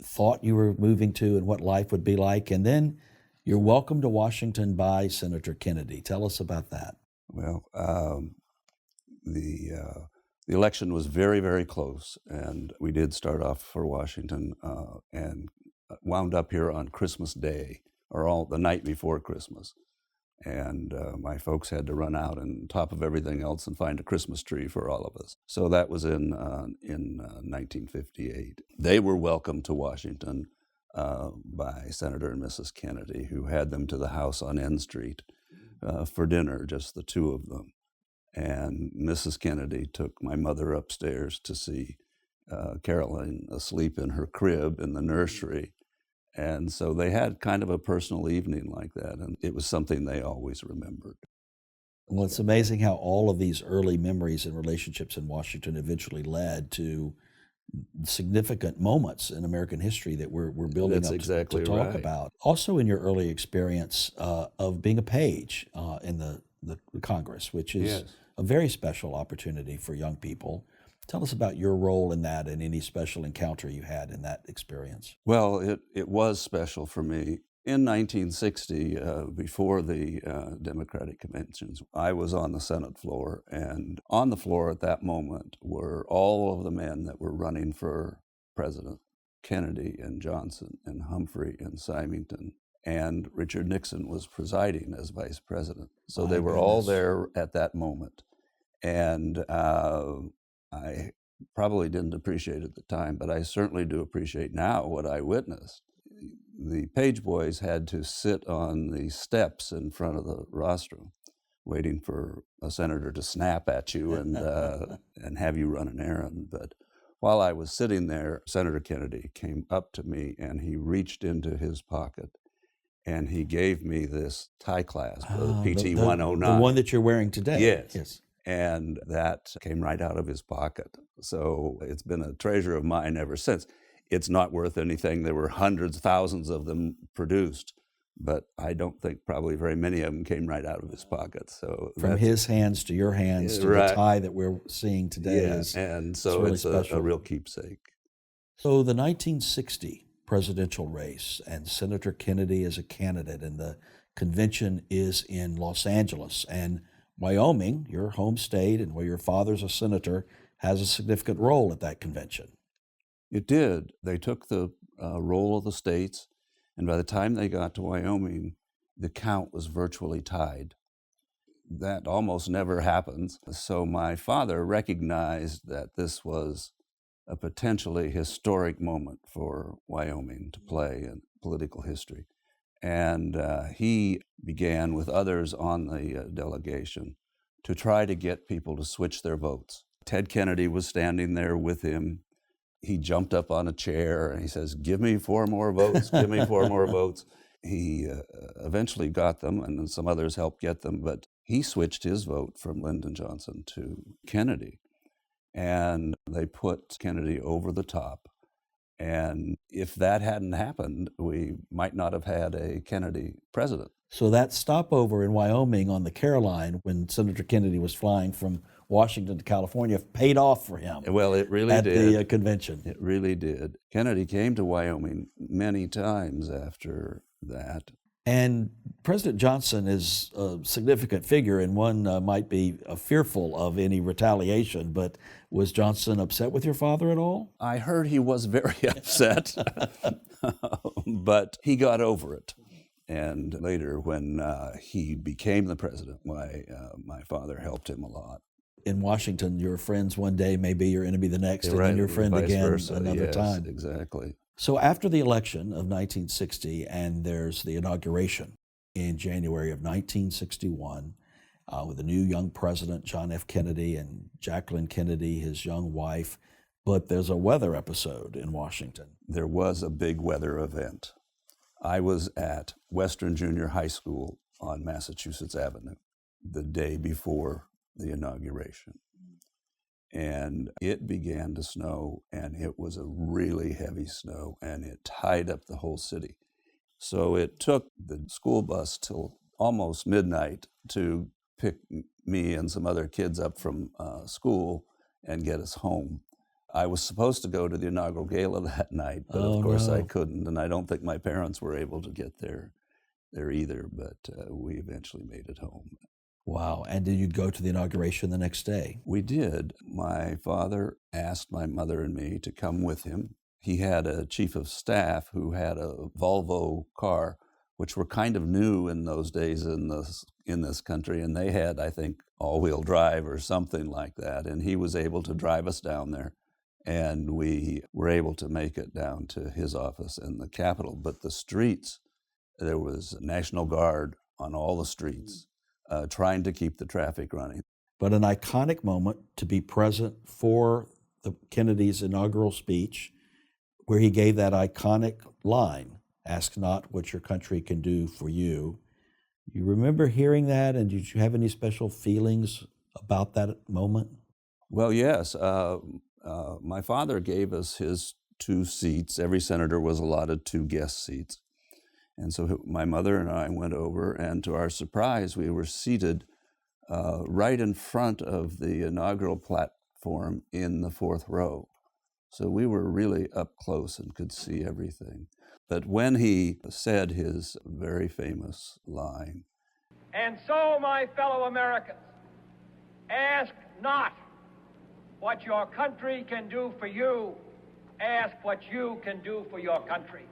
thought you were moving to and what life would be like. And then you're welcomed to Washington by Senator Kennedy. Tell us about that.
Well, the election was very, very close, and we did start off for Washington and wound up here on Christmas Day, or the night before Christmas. And my folks had to run out on top of everything else and find a Christmas tree for all of us. So that was in 1958. They were welcomed to Washington by Senator and Mrs. Kennedy, who had them to the house on N Street for dinner, just the two of them. And Mrs. Kennedy took my mother upstairs to see Caroline asleep in her crib in the nursery. And so they had kind of a personal evening like that, and it was something they always remembered.
Well, it's amazing how all of these early memories and relationships in Washington eventually led to significant moments in American history that we're building
That's
up
exactly
to talk
right.
about. Also, in your early experience of being a page in the Congress, which is
Yes.
a very special opportunity for young people. Tell us about your role in that and any special encounter you had in that experience.
Well, it was special for me. In 1960, before the Democratic conventions, I was on the Senate floor, and on the floor at that moment were all of the men that were running for president: Kennedy and Johnson and Humphrey and Symington, and Richard Nixon was presiding as vice president. So
My
they were all
goodness.
there at that moment. And I probably didn't appreciate at the time, but I certainly do appreciate now what I witnessed. The page boys had to sit on the steps in front of the rostrum, waiting for a senator to snap at you and have you run an errand. But while I was sitting there, Senator Kennedy came up to me and he reached into his pocket and he gave me this tie clasp, PT 109.
The one that you're wearing today.
Yes. And that came right out of his pocket. So it's been a treasure of mine ever since. It's not worth anything. There were hundreds, thousands of them produced, but I don't think probably very many of them came right out of his pocket. So
From his hands to your hands to
Right.
the tie that we're seeing today
yeah,
is
and so
really
it's
special.
a real keepsake.
So the 1960 presidential race and Senator Kennedy as a candidate, and the convention is in Los Angeles, and Wyoming, your home state and where your father's a senator, has a significant role at that convention.
It did. They took the role of the states, and by the time they got to Wyoming, the count was virtually tied. That almost never happens. So my father recognized that this was a potentially historic moment for Wyoming to play in political history. And he began with others on the delegation to try to get people to switch their votes. Ted Kennedy was standing there with him. He jumped up on a chair and he says, "Give me 4 more votes, give me 4 more votes." He eventually got them, and some others helped get them, but he switched his vote from Lyndon Johnson to Kennedy. And they put Kennedy over the top. And if that hadn't happened, we might not have had a Kennedy president.
So that stopover in Wyoming on the Caroline, when Senator Kennedy was flying from Washington to California, paid off for him
Well, it really
at
did.
the convention.
It really did. Kennedy came to Wyoming many times after that.
And President Johnson is a significant figure, and one might be fearful of any retaliation. But was Johnson upset with your father at all?
I heard he was very upset, but he got over it. And later, when he became the president, my father helped him a lot.
In Washington, your friends one day may be your enemy the next, and
Right,
then your friend
vice
again
versa.
another
Yes,
time.
Exactly.
So after the election of 1960, and there's the inauguration in January of 1961 with a new young president, John F. Kennedy, and Jacqueline Kennedy, his young wife. But there's a weather episode in Washington.
There was a big weather event. I was at Western Junior High School on Massachusetts Avenue the day before the inauguration. and it began to snow, and it was a really heavy snow, and it tied up the whole city. So it took the school bus till almost midnight to pick me and some other kids up from school and get us home. I was supposed to go to the inaugural gala that night, but of course I couldn't, and I don't think my parents were able to get there either, but we eventually made it home.
Wow. And did you go to the inauguration the next day?
We did. My father asked my mother and me to come with him. He had a chief of staff who had a Volvo car, which were kind of new in those days in this country, and they had, I think, all-wheel drive or something like that, and he was able to drive us down there, and we were able to make it down to his office in the Capitol. But the streets, there was National Guard on all the streets, trying to keep the traffic running.
But an iconic moment to be present for the Kennedy's inaugural speech, where he gave that iconic line, "Ask not what your country can do for you." You remember hearing that, and did you have any special feelings about that moment?
Well, yes. My father gave us his 2 seats. Every senator was allotted 2 guest seats. And so my mother and I went over, and to our surprise, we were seated right in front of the inaugural platform in the 4th row. So we were really up close and could see everything. But when he said his very famous line,
"And so, my fellow Americans, ask not what your country can do for you, ask what you can do for your country."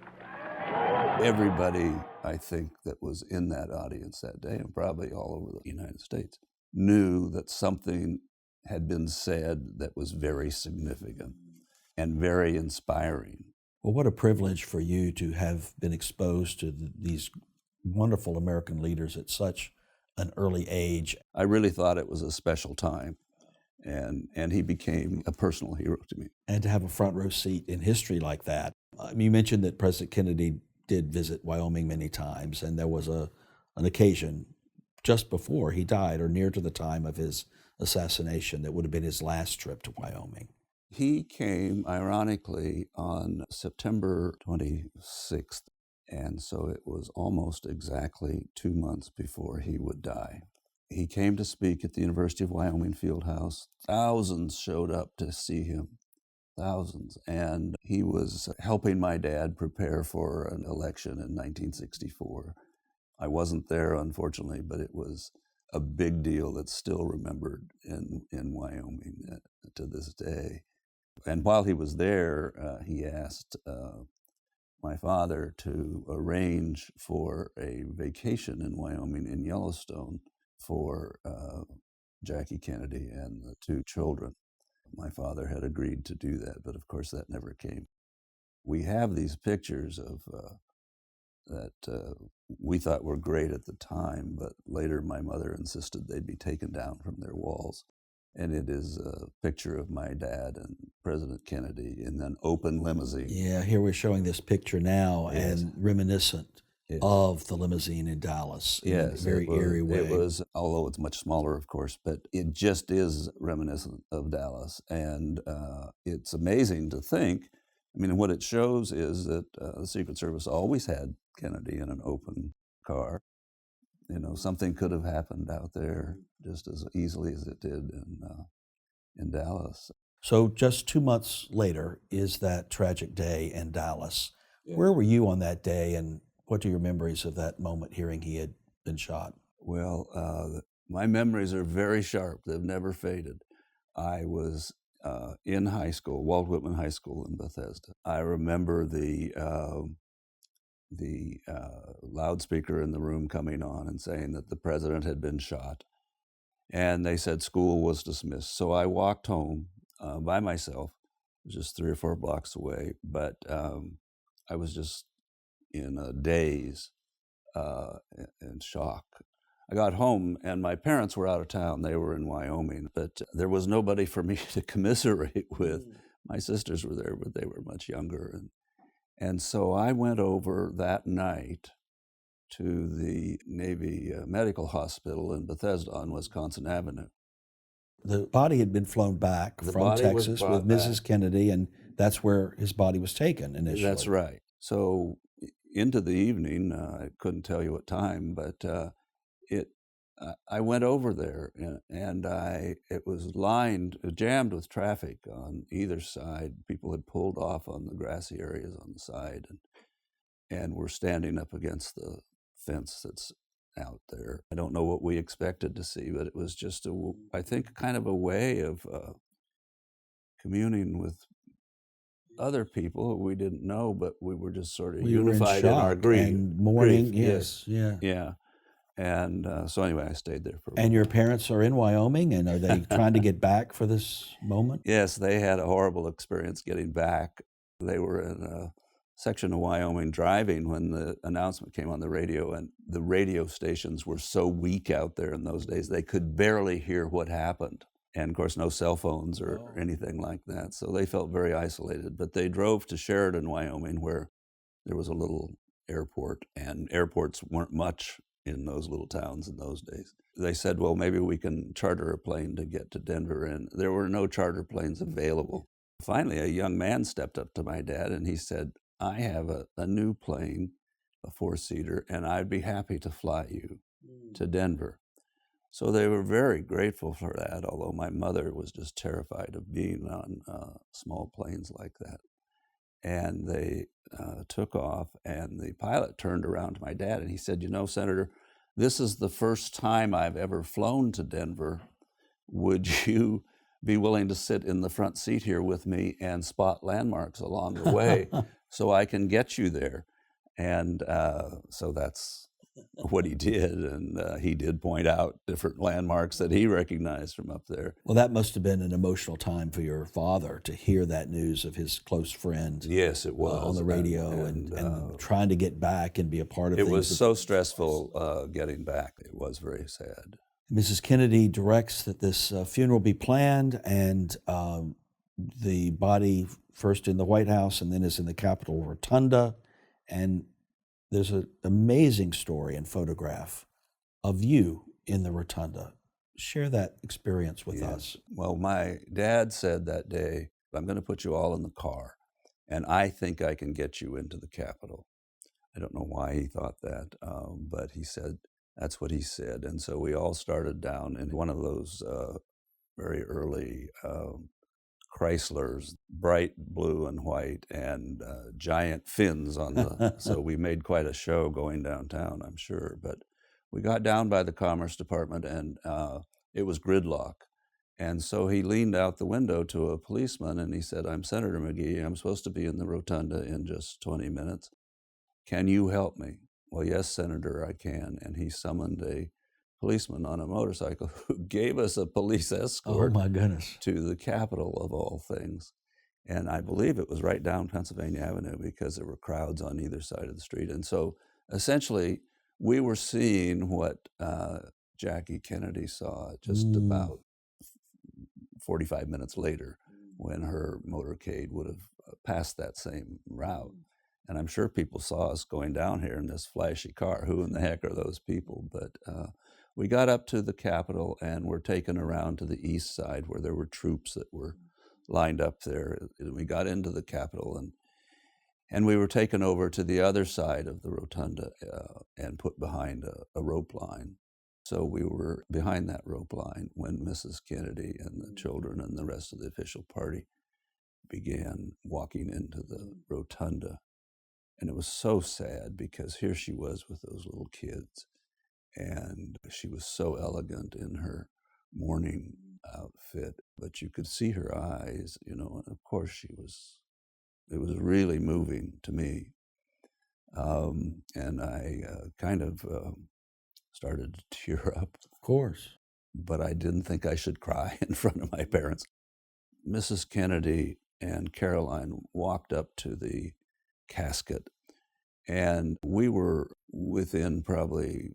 everybody, I think, that was in that audience that day, and probably all over the United States, knew that something had been said that was very significant and very inspiring.
Well, what a privilege for you to have been exposed to these wonderful American leaders at such an early age.
I really thought it was a special time, and he became a personal hero to me.
And to have a front row seat in history like that. You mentioned that President Kennedy did visit Wyoming many times, and there was an occasion just before he died, or near to the time of his assassination, that would have been his last trip to Wyoming.
He came, ironically, on September 26th, and so it was almost exactly 2 months before he would die. He came to speak at the University of Wyoming Fieldhouse. Thousands showed up to see him, thousands, and he was helping my dad prepare for an election in 1964. I wasn't there, unfortunately, but it was a big deal that's still remembered in Wyoming to this day. And while he was there, he asked my father to arrange for a vacation in Wyoming in Yellowstone for Jackie Kennedy and the 2 children. My father had agreed to do that, but of course that never came. We have these pictures of that we thought were great at the time, but later my mother insisted they'd be taken down from their walls. And it is a picture of my dad and President Kennedy in an open limousine.
Yeah, here we're showing this picture now,
Yes.
and reminiscent
Yes.
of the limousine in Dallas.
Yes,
in a very eerie way.
It was, although it's much smaller, of course, but it just is reminiscent of Dallas. And it's amazing to think, I mean, what it shows is that the Secret Service always had Kennedy in an open car. You know, something could have happened out there just as easily as it did in Dallas.
So just 2 months later is that tragic day in Dallas. Yeah. Where were you on that day, and what are your memories of that moment, hearing he had been shot?
Well, my memories are very sharp. They've never faded. I was in high school, Walt Whitman High School in Bethesda. I remember the loudspeaker in the room coming on and saying that the president had been shot. And they said school was dismissed. So I walked home by myself, just 3 or 4 blocks away. But I was just in a daze and shock. I got home, and my parents were out of town. They were in Wyoming, but there was nobody for me to commiserate with. My sisters were there, but they were much younger. And so I went over that night to the Navy Medical Hospital in Bethesda on Wisconsin Avenue.
the body had been flown back
The
from
body was
Texas
brought
with Mrs.
back.
Kennedy, and that's where his body was taken initially.
That's right. So into the evening, I couldn't tell you what time, but I went over there, and it was jammed with traffic on either side. People had pulled off on the grassy areas on the side, and were standing up against the fence that's out there. I don't know what we expected to see, but it was just I think kind of a way of communing with other people who we didn't know, but we were just sort of
We were
unified in our
shock
grief.
and mourning.
Grief,
Yes, yeah.
Yeah. And so anyway, I stayed there for a
And
while.
your parents are in Wyoming, and are they trying to get back for this moment?
Yes, they had a horrible experience getting back. They were in a section of Wyoming driving when the announcement came on the radio, and the radio stations were so weak out there in those days, they could barely hear what happened. And of course, no cell phones or anything like that. So they felt very isolated. But they drove to Sheridan, Wyoming, where there was a little airport, and airports weren't much in those little towns in those days. They said, well, maybe we can charter a plane to get to Denver, and there were no charter planes available. Finally, a young man stepped up to my dad, and he said, I have a new plane, a four-seater, and I'd be happy to fly you to Denver. So they were very grateful for that, although my mother was just terrified of being on small planes like that. And they took off, and the pilot turned around to my dad, and he said, you know, Senator, this is the first time I've ever flown to Denver. Would you be willing to sit in the front seat here with me and spot landmarks along the way so I can get you there? And so that's what he did, and he did point out different landmarks that he recognized from up there.
Well, that must have been an emotional time for your father to hear that news of his close friend.
Yes, it was.
On the radio, and trying to get back and be a part of
it.
Things.
It was so stressful getting back. It was very sad.
Mrs. Kennedy directs that this funeral be planned, and the body first in the White House and then is in the Capitol Rotunda. And there's an amazing story and photograph of you in the Rotunda. Share that experience with us.
Well, my dad said that day, I'm going to put you all in the car, and I think I can get you into the Capitol. I don't know why he thought that, but he said, that's what he said. And so we all started down in one of those very early Chryslers, bright blue and white, and giant fins on the, so we made quite a show going downtown, I'm sure. But we got down by the Commerce Department, and it was gridlock. And so he leaned out the window to a policeman, and he said, I'm Senator McGee. I'm supposed to be in the Rotunda in just 20 minutes. Can you help me? Well, yes, Senator, I can. And he summoned a policeman on a motorcycle who gave us a police escort.
Oh, my goodness.
To the Capitol, of all things. And I believe it was right down Pennsylvania Avenue because there were crowds on either side of the street. And so essentially, we were seeing what Jackie Kennedy saw just about 45 minutes later when her motorcade would have passed that same route. And I'm sure people saw us going down here in this flashy car. Who in the heck are those people? But we got up to the Capitol and were taken around to the east side where there were troops that were lined up there. We got into the Capitol, and we were taken over to the other side of the Rotunda and put behind a rope line. So we were behind that rope line when Mrs. Kennedy and the children and the rest of the official party began walking into the Rotunda. And it was so sad because here she was with those little kids, and she was so elegant in her mourning outfit, but you could see her eyes, you know, and of course it was really moving to me. And I kind of started to tear up.
Of course.
But I didn't think I should cry in front of my parents. Mrs. Kennedy and Caroline walked up to the casket, and we were within probably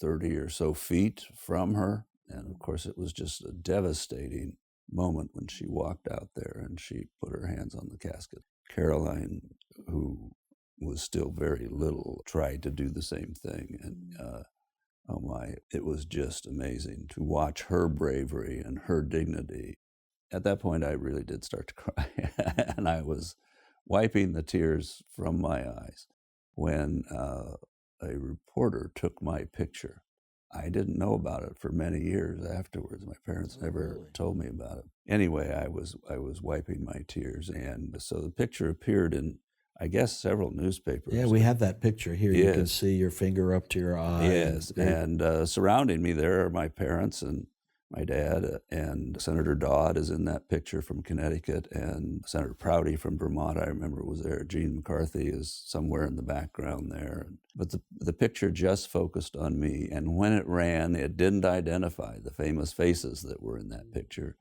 30 or so feet from her. And of course, it was just a devastating moment when she walked out there and she put her hands on the casket. Caroline, who was still very little, tried to do the same thing. And Oh my, it was just amazing to watch her bravery and her dignity. At that point, I really did start to cry, and I was wiping the tears from my eyes when a reporter took my picture. I didn't know about it for many years afterwards. My parents never told me about it. Anyway, I was wiping my tears, and so the picture appeared in, I guess, several newspapers.
Yeah, we have that picture here. You can
Yes.
see your finger up to your eye.
Yes, and surrounding me there are my parents and my dad, and Senator Dodd is in that picture from Connecticut, and Senator Prouty from Vermont, I remember, was there. Gene McCarthy is somewhere in the background there. But the picture just focused on me, and when it ran, it didn't identify the famous faces that were in that picture.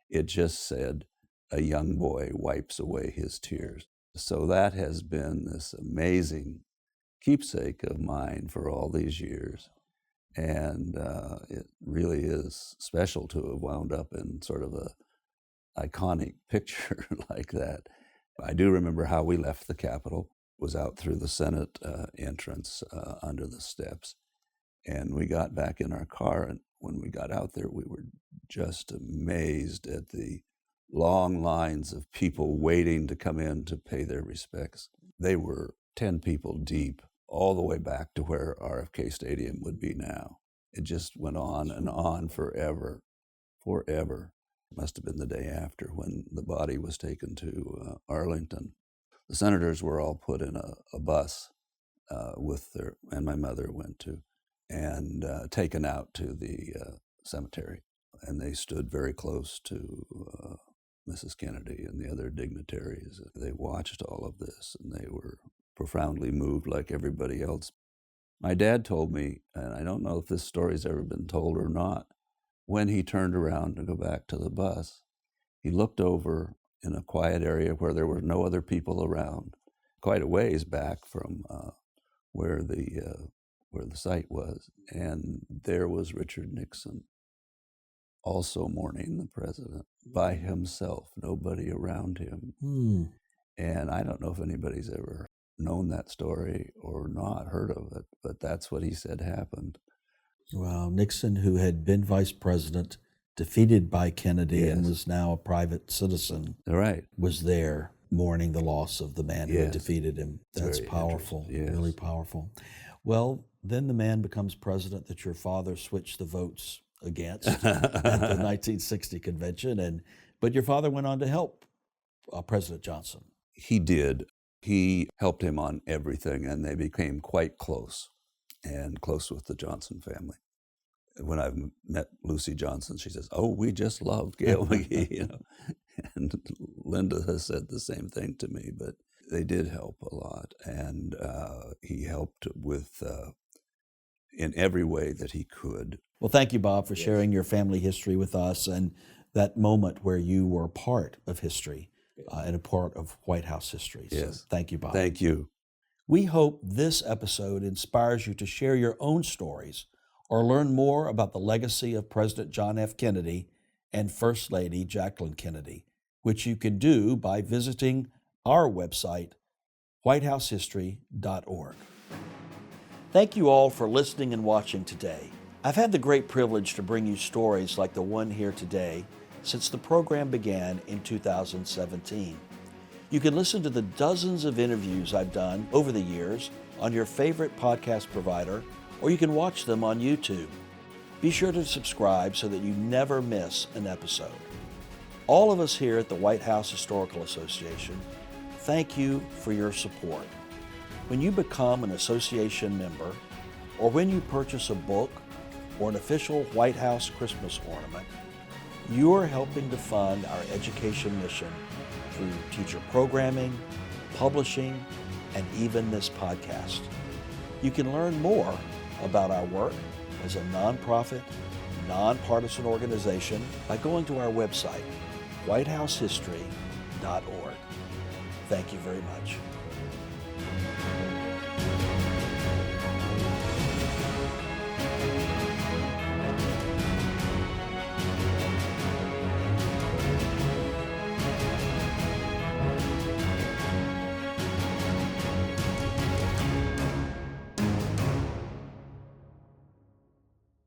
It just said, "A young boy wipes away his tears." So that has been this amazing keepsake of mine for all these years. And it really is special to have wound up in sort of a iconic picture like that. I do remember how we left the Capitol. It was out through the Senate entrance under the steps. And we got back in our car, and when we got out there, we were just amazed at the long lines of people waiting to come in to pay their respects. They were 10 people deep, all the way back to where RFK Stadium would be now. It just went on and on forever. It must have been the day after when the body was taken to Arlington. The senators were all put in a bus and my mother went to, and taken out to the cemetery. And they stood very close to Mrs. Kennedy and the other dignitaries. They watched all of this, and they were profoundly moved like everybody else. My dad told me, and I don't know if this story's ever been told or not, when he turned around to go back to the bus, he looked over in a quiet area where there were no other people around, quite a ways back from where the site was, and there was Richard Nixon, also mourning the president by himself, nobody around him. And I don't know if anybody's ever known that story or not, heard of it, but that's what he said happened.
Wow, Nixon, who had been vice president, defeated by Kennedy and
Yes.
was now a private citizen,
Right.
was there mourning the loss of the man who had
Yes.
defeated him. That's
very
powerful,
interesting. Yes.
really powerful. Well, then the man becomes president that your father switched the votes against at the 1960 convention, but your father went on to help President Johnson.
He did. He helped him on everything, and they became quite close, and close with the Johnson family. When I've met Lucy Johnson, she says, "Oh, we just loved Gail McGee," you know. And Linda has said the same thing to me, but they did help a lot, and he helped with in every way that he could.
Well, thank you, Bob, for sharing your family history with us and that moment where you were part of history and a part of White House history. So
Yes.
thank you, Bob.
Thank you.
We hope this episode inspires you to share your own stories or learn more about the legacy of President John F. Kennedy and First Lady Jacqueline Kennedy, which you can do by visiting our website, whitehousehistory.org. Thank you all for listening and watching today. I've had the great privilege to bring you stories like the one here today since the program began in 2017. You can listen to the dozens of interviews I've done over the years on your favorite podcast provider, or you can watch them on YouTube. Be sure to subscribe so that you never miss an episode. All of us here at the White House Historical Association, thank you for your support. When you become an association member, or when you purchase a book or an official White House Christmas ornament, you are helping to fund our education mission through teacher programming, publishing, and even this podcast. You can learn more about our work as a nonprofit, nonpartisan organization by going to our website, whitehousehistory.org. Thank you very much.